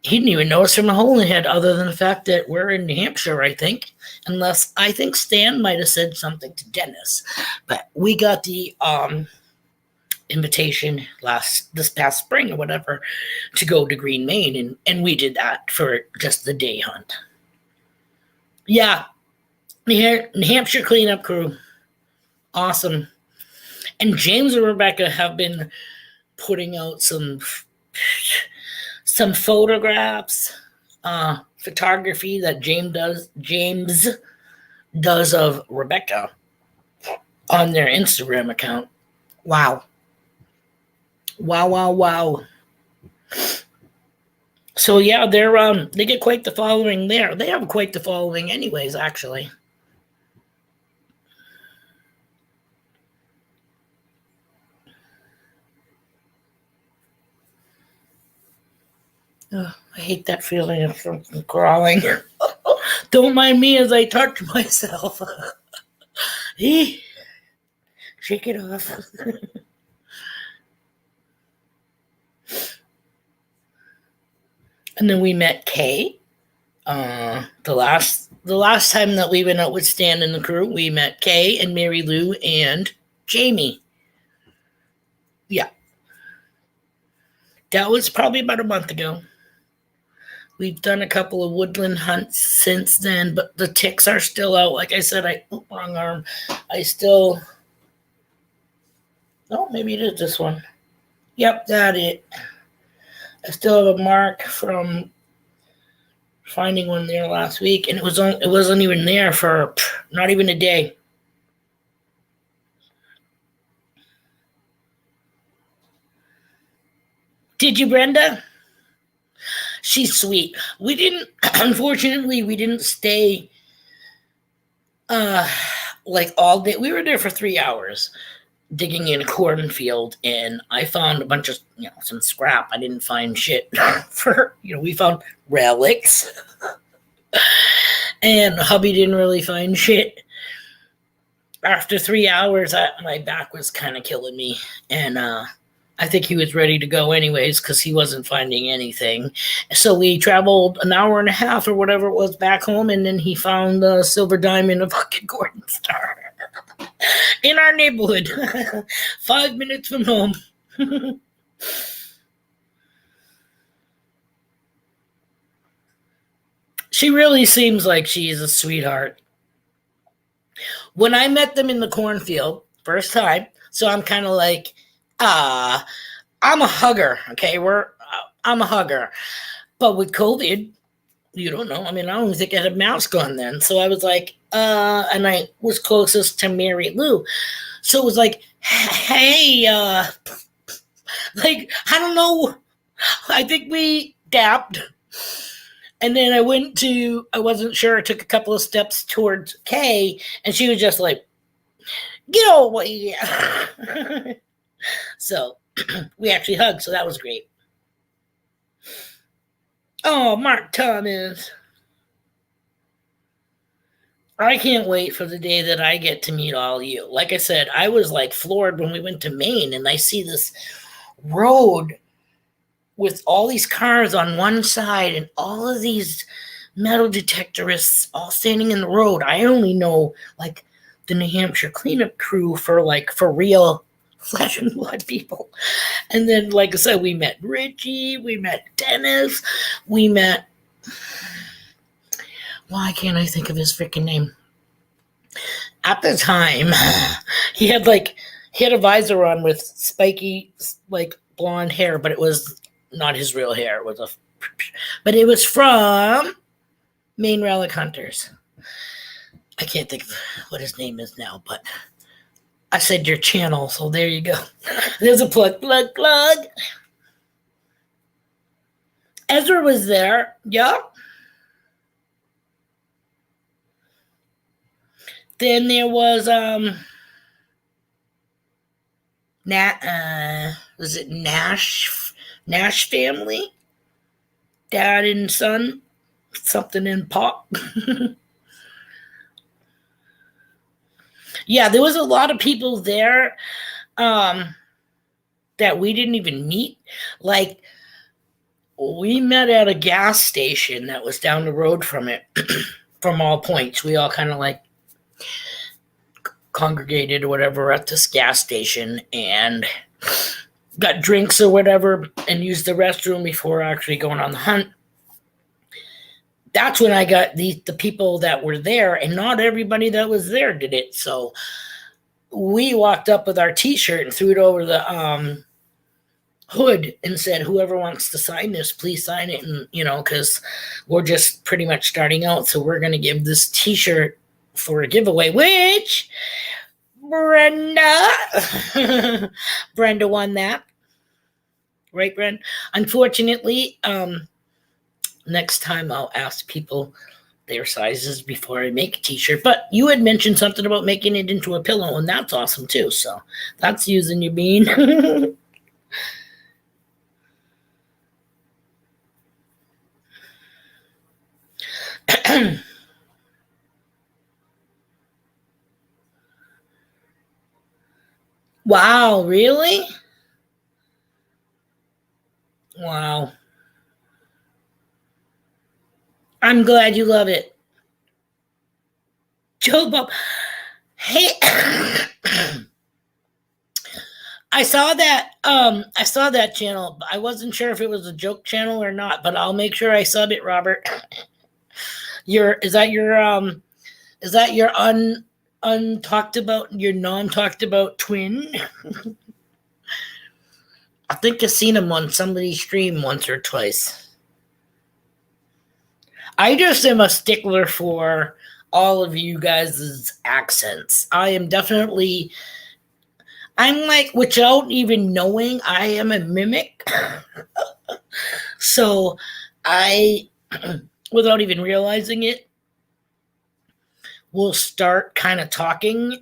He didn't even know us from a hole in the head, other than the fact that we're in New Hampshire, I think. Unless I think Stan might have said something to Dennis. But we got the invitation this past spring or whatever to go to Green Main, and we did that for just the day hunt. Yeah, New Hampshire cleanup crew, awesome. And James and Rebecca have been putting out some photographs, photography that James does of Rebecca on their Instagram account. Wow. So yeah, they get quite the following there. They have quite the following anyways, actually. Oh, I hate that feeling of something crawling. Don't mind me as I touch myself. Shake it off. And then we met Kay. The last time that we went out with Stan and the crew, we met Kay and Mary Lou and Jamie. Yeah. That was probably about a month ago. We've done a couple of woodland hunts since then, but the ticks are still out. Like I said, wrong arm. Maybe it is this one. Yep, that's it. I still have a mark from finding one there last week, and it wasn't even there for not even a day. Did you, Brenda? She's sweet. We didn't, unfortunately, we didn't stay like all day. We were there for 3 hours digging in a cornfield, and I found a bunch of, some scrap. I didn't find shit for, we found relics. And hubby didn't really find shit. After 3 hours, my back was kind of killing me. And I think he was ready to go anyways because he wasn't finding anything. So we traveled an hour and a half or whatever it was back home, and then he found a silver diamond, a fucking Gordon Star in our neighborhood, 5 minutes from home. She really seems like she's a sweetheart. When I met them in the cornfield, first time, so I'm kind of like, I'm a hugger, okay? I'm a hugger. But with COVID, you don't know. I mean, I don't even think I had a mask on then. So I was like, and I was closest to Mary Lou. So it was like, hey, like, I don't know. I think we dapped. And then I wasn't sure, I took a couple of steps towards Kay, and she was just like, get away. So we actually hugged, so that was great. Oh, Mark Thomas. I can't wait for the day that I get to meet all of you. Like I said, I was like floored when we went to Maine, and I see this road with all these cars on one side and all of these metal detectorists all standing in the road. I only know like the New Hampshire cleanup crew for real flesh and blood people. And then, like I said, we met Richie, we met Dennis, we met, why can't I think of his freaking name? At the time, he had a visor on with spiky, like blonde hair, but it was not his real hair. But it was from Maine Relic Hunters. I can't think of what his name is now, but I said your channel, so there you go. There's a plug. Ezra was there. Yup. Then there was was it Nash family? Dad and son, something in Pop. Yeah, there was a lot of people there that we didn't even meet. Like, we met at a gas station that was down the road from it, from all points. We all kind of like congregated or whatever at this gas station and got drinks or whatever and used the restroom before actually going on the hunt. That's when I got the people that were there, and not everybody that was there did it. So we walked up with our T-shirt and threw it over the hood and said, whoever wants to sign this, please sign it. And, because we're just pretty much starting out. So we're going to give this T-shirt for a giveaway, which Brenda won that. Right, Brenda? Unfortunately, next time I'll ask people their sizes before I make a T-shirt. But you had mentioned something about making it into a pillow, and that's awesome too. So that's using your bean. Wow, really? Wow. I'm glad you love it. Joe Bob. Hey, I saw that channel. I wasn't sure if it was a joke channel or not, but I'll make sure I sub it, Robert. Is that your untalked about, your non-talked about twin? I think I've seen him on somebody's stream once or twice. I just am a stickler for all of you guys' accents. I am definitely, I'm like, without even knowing, I am a mimic. So I, without even realizing it, will start kind of talking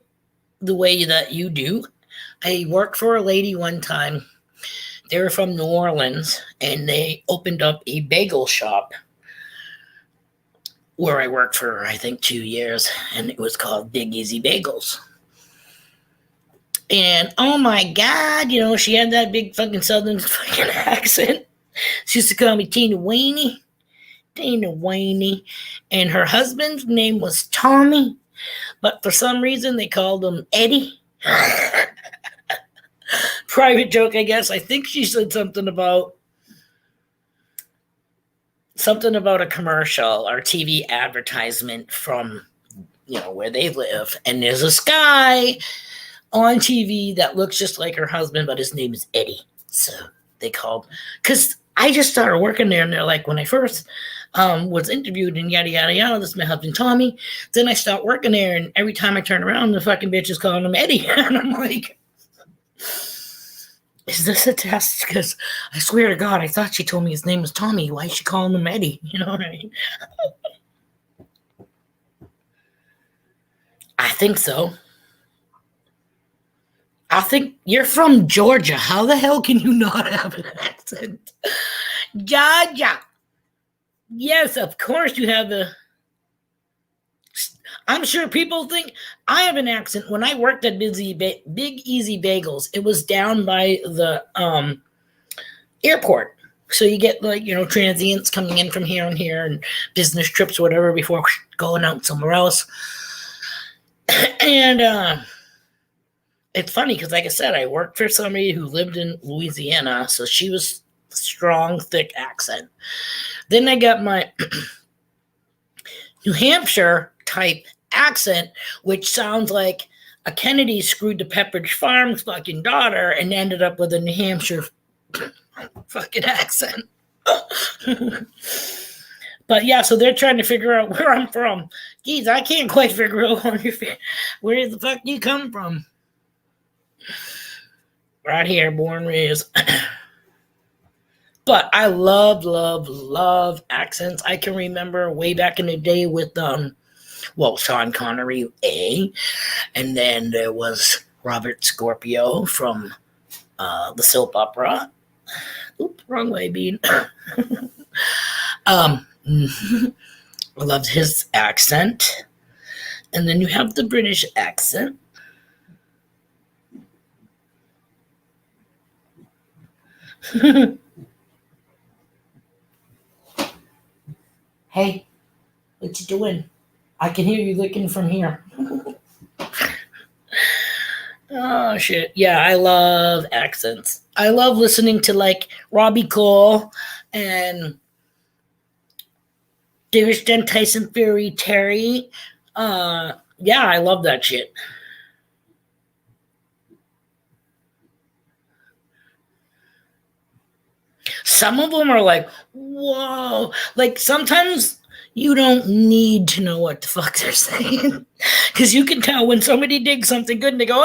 the way that you do. I worked for a lady one time. They were from New Orleans and they opened up a bagel shop where I worked for, I think, 2 years, and it was called Big Easy Bagels. And oh my God, she had that big fucking Southern fucking accent. She used to call me Tina Waney. Tina Waney. And her husband's name was Tommy, but for some reason they called him Eddie. Private joke, I guess. I think she said something about a commercial or TV advertisement from where they live, and there's this guy on TV that looks just like her husband, but his name is Eddie. So they called, because I just started working there, and they're like, when I first was interviewed and yada yada yada, this is my husband Tommy. Then I stopped working there, and every time I turn around, the fucking bitch is calling him Eddie, and I'm like, is this a test? Because I swear to God, I thought she told me his name was Tommy. Why is she calling him Eddie? You know what I mean? I think so. I think you're from Georgia. How the hell can you not have an accent? Georgia. Yes, of course you have a... I'm sure people think I have an accent. When I worked at Big Easy Bagels, it was down by the airport. So you get transients coming in from here and here and business trips or whatever before going out somewhere else. And it's funny because, like I said, I worked for somebody who lived in Louisiana, so she was strong, thick accent. Then I got my New Hampshire type accent, which sounds like a Kennedy screwed the Pepperidge Farm's fucking daughter and ended up with a New Hampshire fucking accent. But yeah, so they're trying to figure out where I'm from. Geez, I can't quite figure out where the fuck you come from. Right here, born raised. But I love accents. I can remember way back in the day with Sean Connery, and then there was Robert Scorpio from the soap opera. Oop, wrong way, Bean. I loved his accent. And then you have the British accent. Hey, what you doing? I can hear you licking from here. Oh, shit. Yeah, I love accents. I love listening to, like, Robbie Cole and David Sten, Tyson Fury, Terry. Yeah, I love that shit. Some of them are like, whoa. Like, sometimes you don't need to know what the fuck they're saying. Because you can tell when somebody digs something good and they go,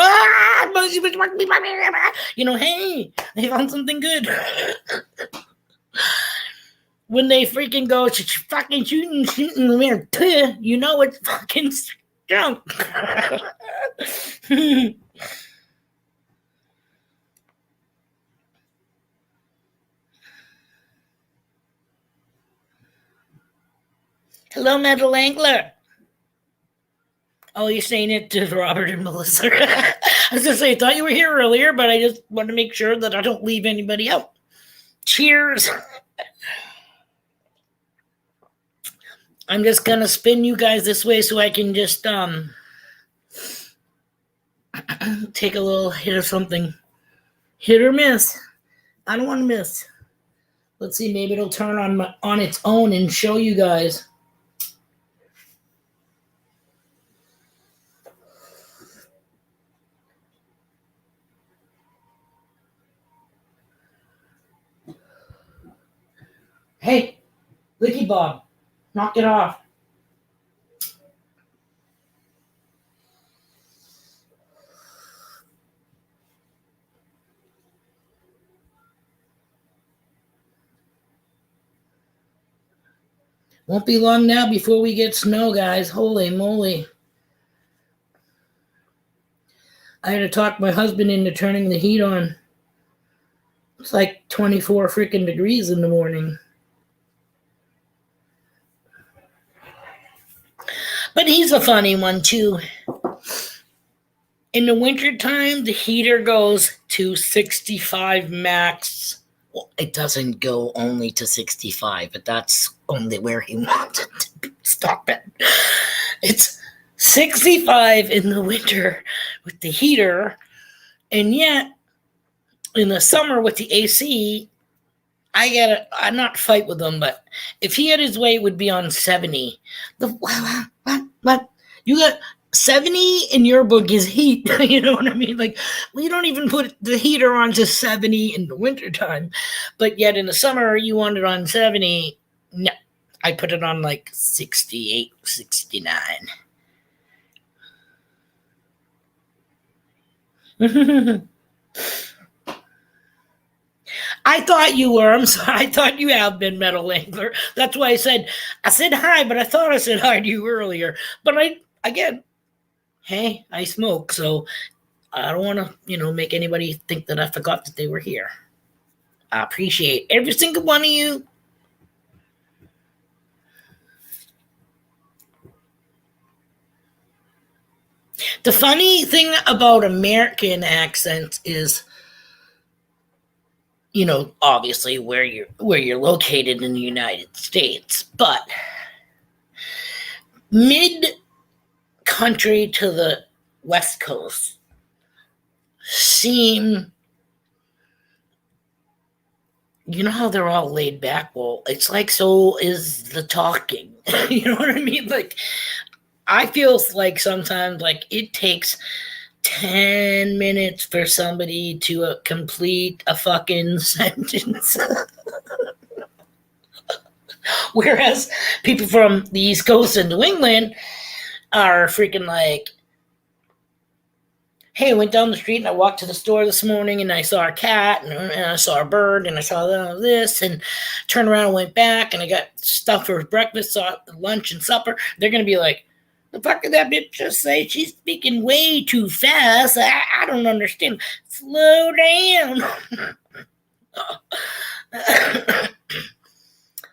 hey, they found something good. When they freaking go, fucking shooting, you know it's fucking drunk. Hello, Metal Angler. Oh, you're saying it to Robert and Melissa. I was going to say, I thought you were here earlier, but I just want to make sure that I don't leave anybody out. Cheers. I'm just going to spin you guys this way so I can just take a little hit of something. Hit or miss. I don't want to miss. Let's see, maybe it'll turn on its own and show you guys. Hey, Licky Bob. Knock it off. Won't be long now before we get snow, guys. Holy moly. I had to talk my husband into turning the heat on. It's like 24 freaking degrees in the morning. But he's a funny one, too. In the wintertime, the heater goes to 65 max. Well, it doesn't go only to 65, but that's only where he wants it to be. Stop it. It's 65 in the winter with the heater, and yet in the summer with the AC, I not fight with him, but if he had his way, it would be on 70. What? You got 70 in your book is heat. You know what I mean? Like, we don't even put the heater on to 70 in the wintertime, but yet in the summer, you want it on 70. No, I put it on like 68, 69. I thought you were. I'm sorry. I thought you have been, Metal Angler. That's why I said hi, but I thought I said hi to you earlier. But hey, I smoke, so I don't want to, make anybody think that I forgot that they were here. I appreciate every single one of you. The funny thing about American accents is, obviously where you're located in the United States, but mid-country to the West Coast seem, how they're all laid back? Well, it's like, so is the talking. You know what I mean? Like, I feel like sometimes like it takes 10 minutes for somebody to complete a fucking sentence. Whereas people from the East Coast and New England are freaking like, hey, I went down the street and I walked to the store this morning and I saw a cat and I saw a bird and I saw this and turned around and went back and I got stuff for breakfast, saw lunch and supper. They're going to be like, the fuck did that bitch just say? She's speaking way too fast. I don't understand. Slow down.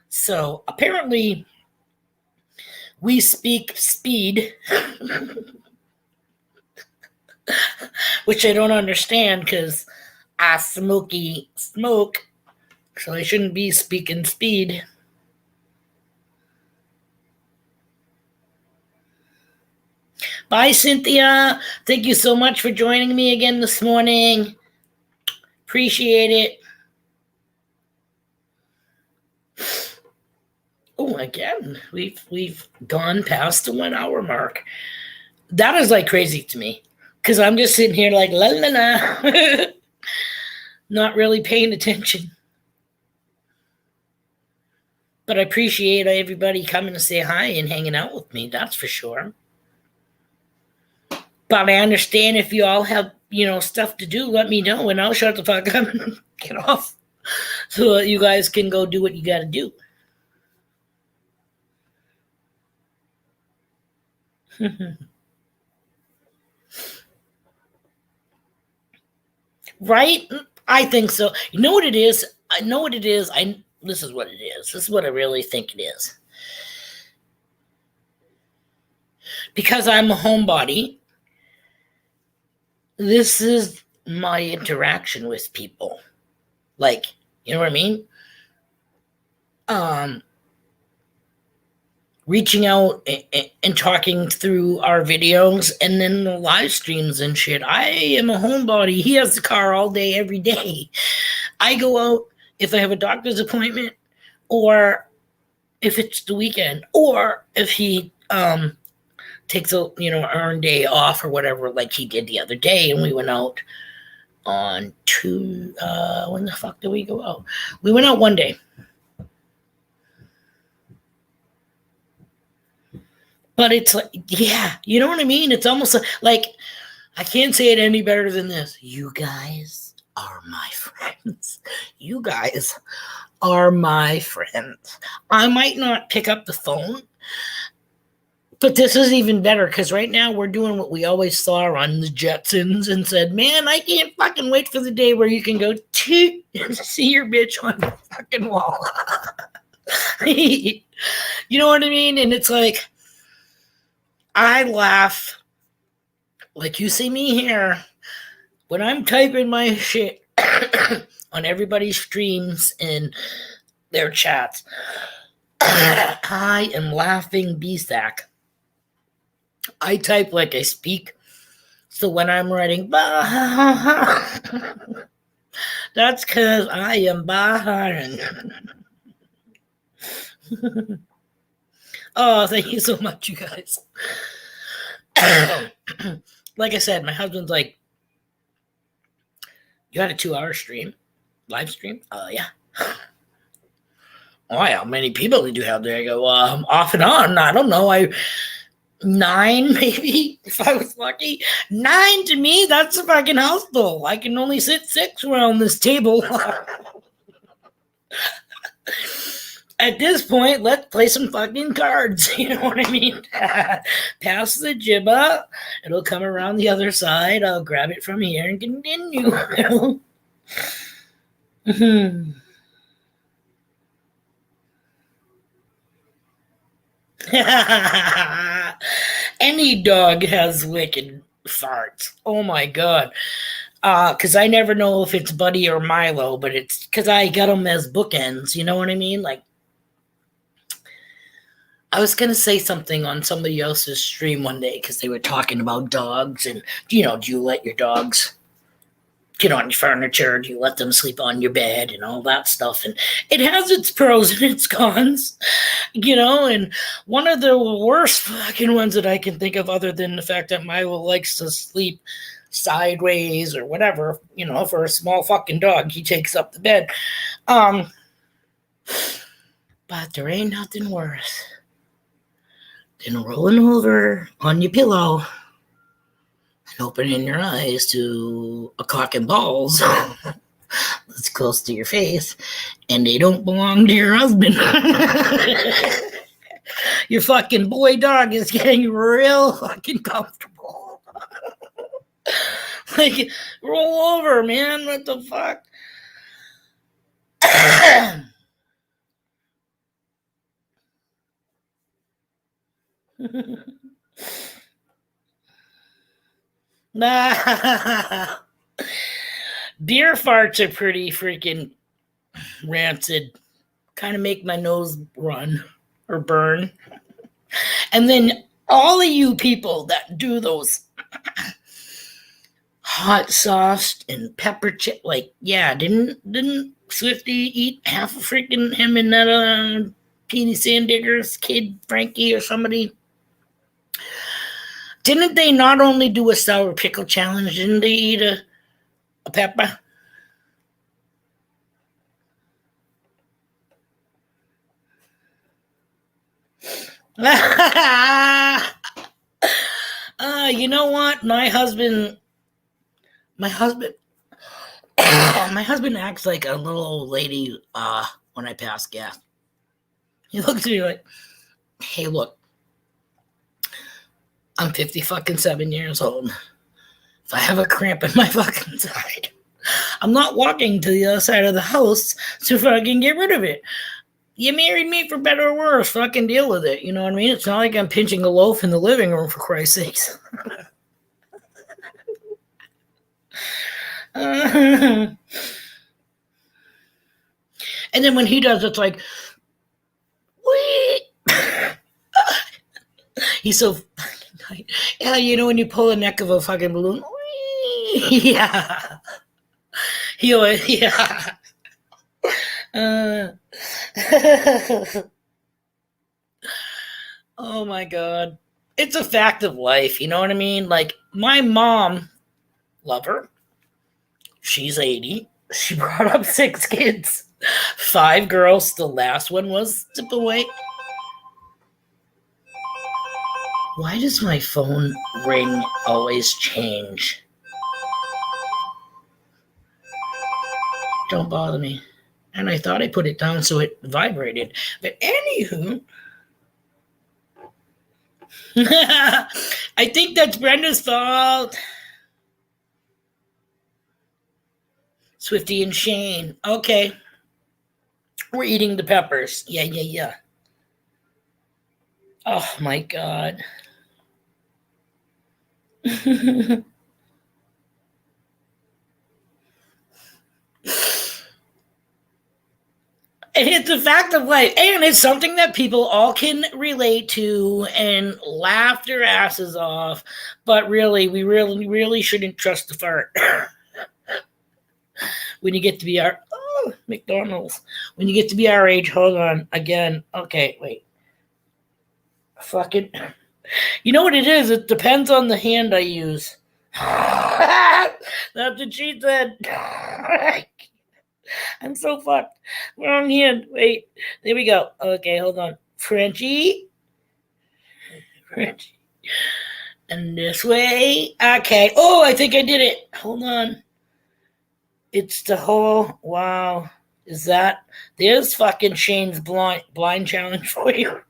So apparently we speak speed, which I don't understand because I smoke, so I shouldn't be speaking speed. Bye, Cynthia. Thank you so much for joining me again this morning. Appreciate it. Oh, again, we've gone past the 1 hour mark. That is like crazy to me because I'm just sitting here like la la la, not really paying attention. But I appreciate everybody coming to say hi and hanging out with me. That's for sure. But I understand if you all have, stuff to do, let me know and I'll shut the fuck up and get off so that you guys can go do what you got to do. Right? I think so. You know what it is? I know what it is. This is what it is. This is what I really think it is. Because I'm a homebody, this is my interaction with people. Like, you know what I mean? Reaching out and talking through our videos and then the live streams and shit. I am a homebody. He has the car all day, every day. I go out if I have a doctor's appointment or if it's the weekend or if he takes a earned day off or whatever, like he did the other day, and we went out on when the fuck did we go out? We went out one day. But it's like, yeah, you know what I mean? It's almost like I can't say it any better than this. You guys are my friends. You guys are my friends. I might not pick up the phone, but this is even better because right now we're doing what we always saw on the Jetsons and said, man, I can't fucking wait for the day where you can go see your bitch on the fucking wall. You know what I mean? And it's like, I laugh like you see me here when I'm typing my shit on everybody's streams and their chats. I am laughing BSAC. I type like I speak. So when I'm writing, that's because I am behind. Oh, thank you so much, you guys. Like I said, my husband's like, you had a 2-hour stream, live stream? Yeah. Oh, yeah, how many people did you have there? I go, off and on. I don't know. 9 maybe, if I was lucky. 9 to me, that's a fucking house full. I can only sit 6 around this table. At this point, let's play some fucking cards. You know what I mean? Pass the jibba. It'll come around the other side. I'll grab it from here and continue. Any dog has wicked farts. Oh my god. Because I never know if it's Buddy or Milo, but it's because I got them as bookends. You know what I mean? Like, I was going to say something on somebody else's stream one day because they were talking about dogs and, do you let your dogs get on your furniture? Do you let them sleep on your bed and all that stuff? And it has its pros and its cons, and one of the worst fucking ones that I can think of, other than the fact that Milo likes to sleep sideways or whatever, for a small fucking dog, he takes up the bed. But there ain't nothing worse than rolling over on your pillow and opening your eyes to a cock and balls that's close to your face, and they don't belong to your husband. Your fucking boy dog is getting real fucking comfortable. Like, roll over, man. What the fuck? Nah. Beer farts are pretty freaking rancid. Kind of make my nose run or burn. And then all of you people that do those hot sauce and pepper chip, like, yeah, didn't Swifty eat half of freaking him and that Petey Sandigger's kid, Frankie or somebody? Didn't they not only do a sour pickle challenge, didn't they eat a pepper? You know what? My husband acts like a little old lady when I pass gas. He looks at me like, hey, look, I'm 57 years old. If I have a cramp in my fucking side, I'm not walking to the other side of the house to fucking get rid of it. You married me for better or worse. Fucking deal with it. You know what I mean? It's not like I'm pinching a loaf in the living room, for Christ's sakes. And then when he does, it's like, wait. He's so fucking, yeah, when you pull the neck of a fucking balloon. Yeah. He always, yeah. Oh my god. It's a fact of life, you know what I mean? Like, my mom, love her. She's 80. She brought up 6 kids. 5 girls. The last one was the boy. Why does my phone ring always change? Don't bother me. And I thought I put it down so it vibrated. But anywho, I think that's Brenda's fault. Swifty and Shane. Okay. We're eating the peppers. Yeah. Oh my God. And it's a fact of life, and it's something that people all can relate to and laugh their asses off. But really, we really shouldn't trust the fart. When you get to be our McDonald's. When you get to be our age, hold on again. Okay, wait. Fucking. You know what it is? It depends on the hand I use. That's what she said. I'm so fucked. Wrong hand. Wait. There we go. Okay, hold on. Frenchie. And this way. Okay. Oh, I think I did it. Hold on. It's the whole. Wow. Is that. There's fucking Shane's blind challenge for you.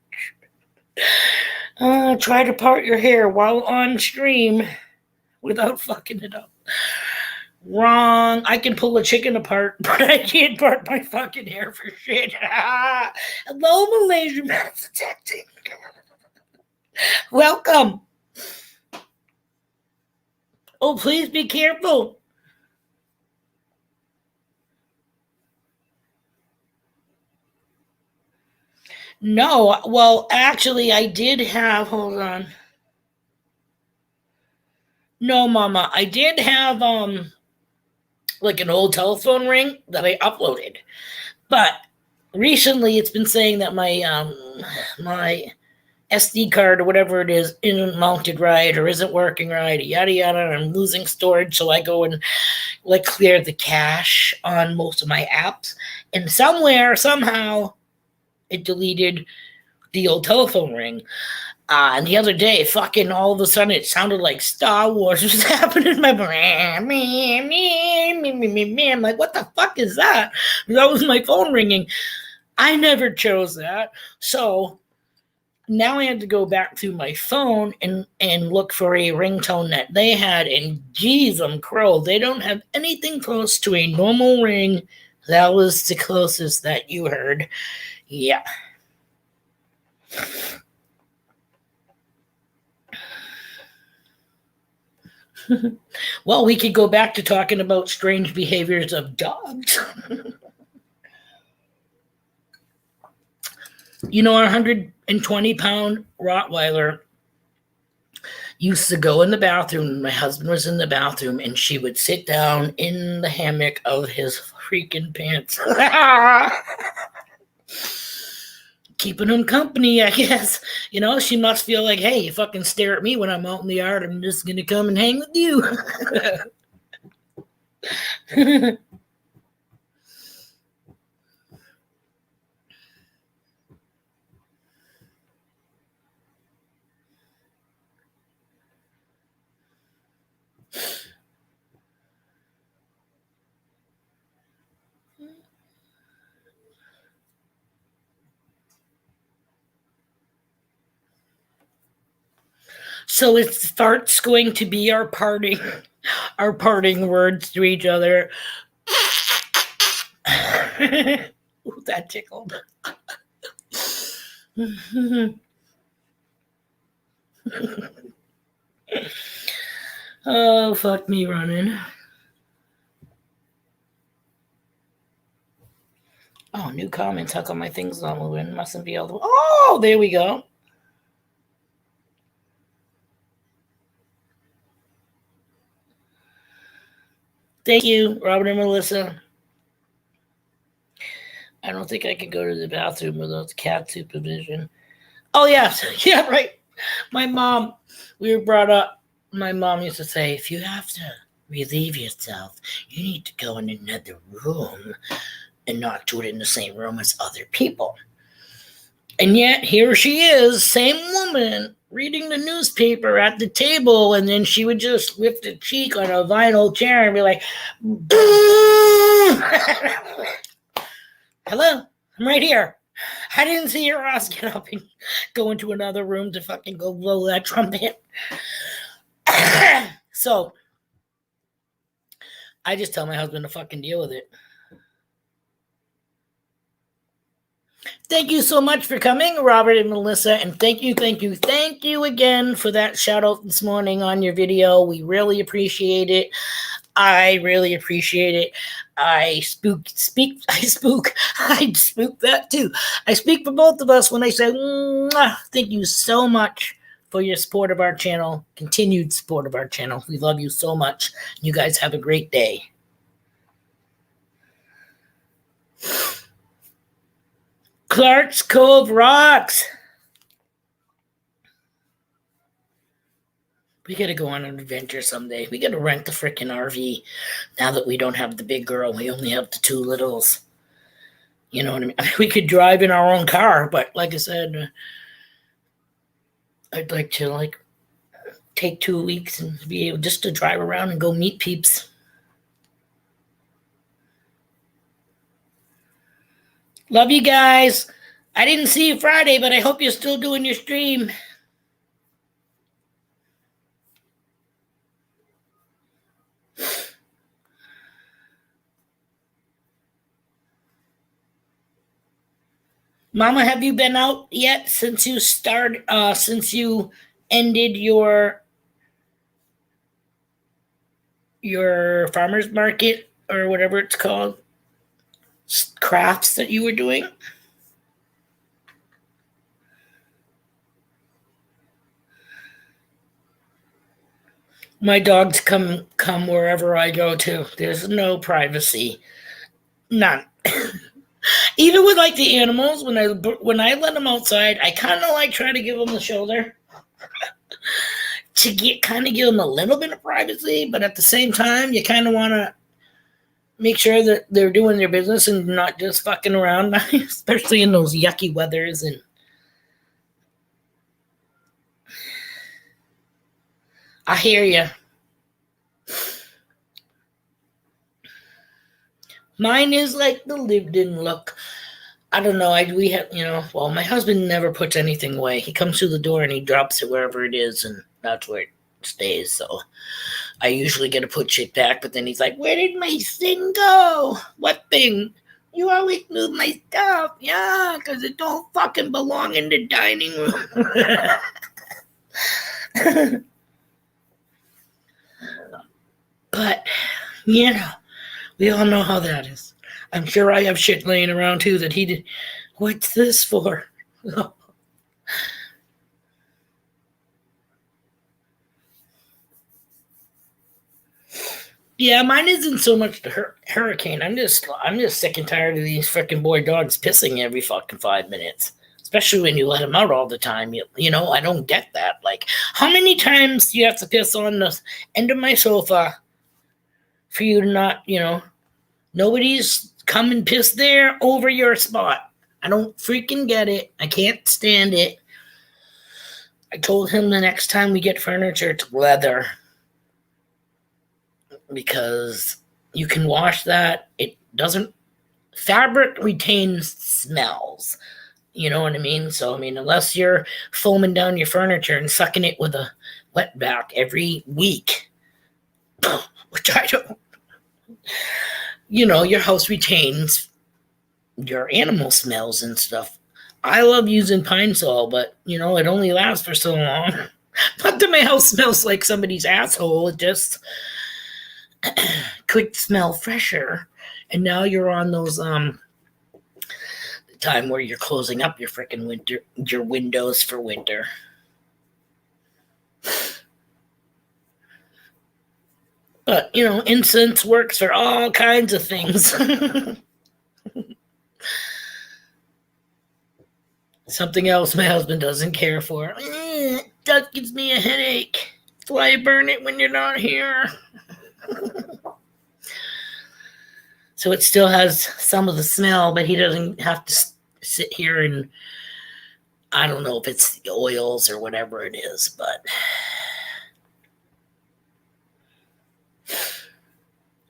Try to part your hair while on stream without fucking it up. Wrong. I can pull a chicken apart, but I can't part my fucking hair for shit. Hello, Malaysian protecting. Welcome. Oh, please be careful. No, well, actually, I did have. Hold on. No, Mama, I did have like an old telephone ring that I uploaded, but recently it's been saying that my SD card or whatever it is isn't mounted right or isn't working right, yada yada. I'm losing storage, so I go and like clear the cache on most of my apps, and somewhere somehow it deleted the old telephone ring. And the other day, fucking all of a sudden, it sounded like Star Wars was happening in my brain. I'm like, what the fuck is that? That was my phone ringing. I never chose that. So now I had to go back to my phone and look for a ringtone that they had. And geez, crow, they don't have anything close to a normal ring. That was the closest that you heard. Yeah. Well, we could go back to talking about strange behaviors of dogs. You know, our 120-pound Rottweiler used to go in the bathroom. My husband was in the bathroom, and she would sit down in the hammock of his freaking pants. Keeping him company, I guess. You know, she must feel like, hey, you fucking stare at me when I'm out in the yard. I'm just going to come and hang with you. So is farts going to be our parting words to each other? Ooh, that tickled. Oh, fuck me running. Oh, new comments. How come my thing's not moving? Mustn't be able to. Oh, there we go. Thank you, Robert and Melissa. I don't think I could go to the bathroom without cat supervision. Oh, yes. Yeah, right. My mom, we were brought up, my mom used to say, if you have to relieve yourself, you need to go in another room and not do it in the same room as other people. And yet, here she is, same woman, reading the newspaper at the table, and then she would just lift a cheek on a vinyl chair and be like, hello, I'm right here. I didn't see your ass get up and go into another room to fucking go blow that trumpet. So, I just tell my husband to fucking deal with it. Thank you so much for coming, Robert and Melissa, and thank you again for that shout out this morning on your video. We really appreciate it. I really appreciate it. I spook that too. I speak for both of us when I say, thank you so much for your support of our channel, continued support of our channel. We love you so much. You guys have a great day. Clark's Cove rocks. We gotta go on an adventure someday. We gotta rent the frickin' RV now that we don't have the big girl. We only have the two littles. You know what I mean? We could drive in our own car, but like I said, I'd like to take 2 weeks and be able just to drive around and go meet peeps. Love you guys. I didn't see you Friday, but I hope you're still doing your stream. Mama, have you been out yet since you ended your farmer's market or whatever it's called, crafts that you were doing? My dogs come wherever I go to. There's no privacy. None. Even with like the animals, when I let them outside, I kind of like try to give them the shoulder to give them a little bit of privacy, but at the same time, you kind of want to make sure that they're doing their business and not just fucking around, especially in those yucky weathers. And I hear you. Mine is like the lived-in look. I don't know. My husband never puts anything away. He comes through the door and he drops it wherever it is, and that's where it stays. So I usually get to put shit back, but then he's like, where did my thing go? What thing? You always move my stuff. Yeah, because it don't fucking belong in the dining room. But, we all know how that is. I'm sure I have shit laying around too that he did. What's this for? Yeah, mine isn't so much the hurricane. I'm just sick and tired of these freaking boy dogs pissing every fucking 5 minutes. Especially when you let them out all the time. I don't get that. Like, how many times do you have to piss on the end of my sofa for you to not, nobody's come and piss there over your spot. I don't freaking get it. I can't stand it. I told him the next time we get furniture, it's leather. Because you can wash that. Fabric retains smells. You know what I mean? So, unless you're foaming down your furniture and sucking it with a wet back every week, which I don't, your house retains your animal smells and stuff. I love using Pine Sol, but, it only lasts for so long. Not that my house smells like somebody's asshole. It just could smell fresher. And now you're on those time where you're closing up your freaking your windows for winter. But, incense works for all kinds of things. Something else my husband doesn't care for. That gives me a headache. That's why I burn it when you're not here. So it still has some of the smell, but he doesn't have to sit here and I don't know if it's the oils or whatever it is,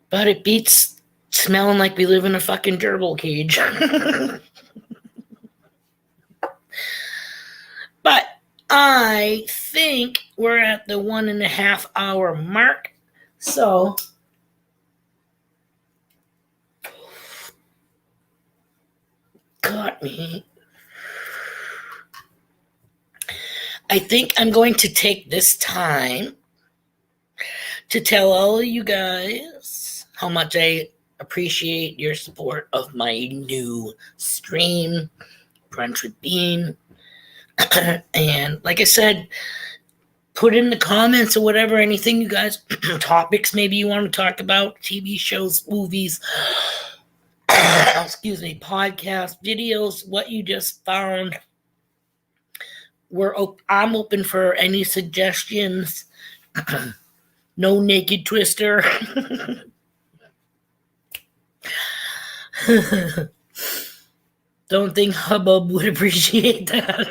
but it beats smelling like we live in a fucking gerbil cage. But I think we're at the 1.5 hour mark. So got me. I think I'm going to take this time to tell all of you guys how much I appreciate your support of my new stream, Brunch with Bean. And like I said, put in the comments or whatever, anything you guys, topics maybe you want to talk about, TV shows, movies, excuse me, podcasts, videos, what you just found. I'm open for any suggestions. No naked twister. Don't think Hubbub would appreciate that.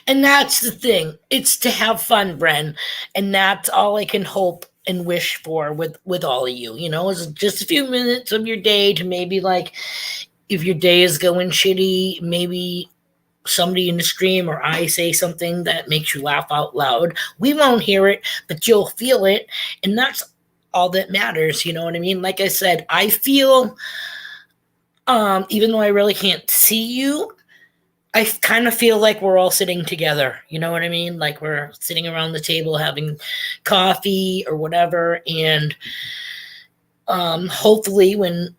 And that's the thing. It's to have fun, Bren. And that's all I can hope and wish for with all of you. You know, it's just a few minutes of your day to maybe, like, if your day is going shitty, maybe somebody in the stream or I say something that makes you laugh out loud. We won't hear it, but you'll feel it. And that's all that matters. You know what I mean? Like I said, I feel, even though I really can't see you, I kind of feel like we're all sitting together. You know what I mean? Like we're sitting around the table having coffee or whatever. And hopefully when,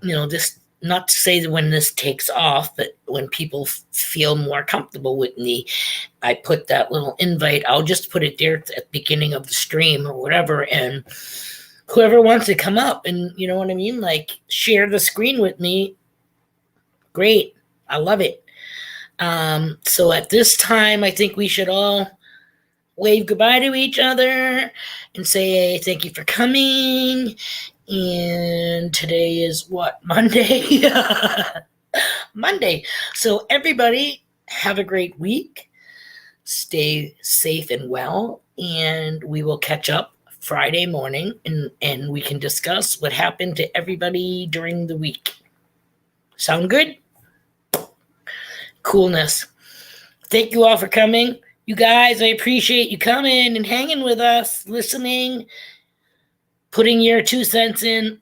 this, not to say that when this takes off, but when people feel more comfortable with me, I put that little invite. I'll just put it there at the beginning of the stream or whatever. And whoever wants to come up and, you know what I mean? Like share the screen with me. Great. I love it. So at this time, I think we should all wave goodbye to each other and say thank you for coming. And today is what? Monday? Monday. So everybody have a great week. Stay safe and well. And we will catch up Friday morning and we can discuss what happened to everybody during the week. Sound good? Coolness. Thank you all for coming. You guys, I appreciate you coming and hanging with us, listening, putting your 2 cents in.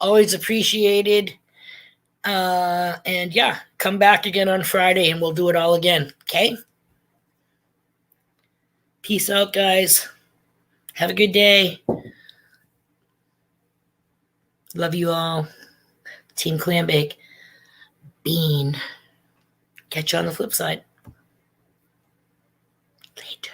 Always appreciated. And yeah, come back again on Friday and we'll do it all again. Okay? Peace out, guys. Have a good day. Love you all. Team Clambake. Bean. Catch you on the flip side. Later.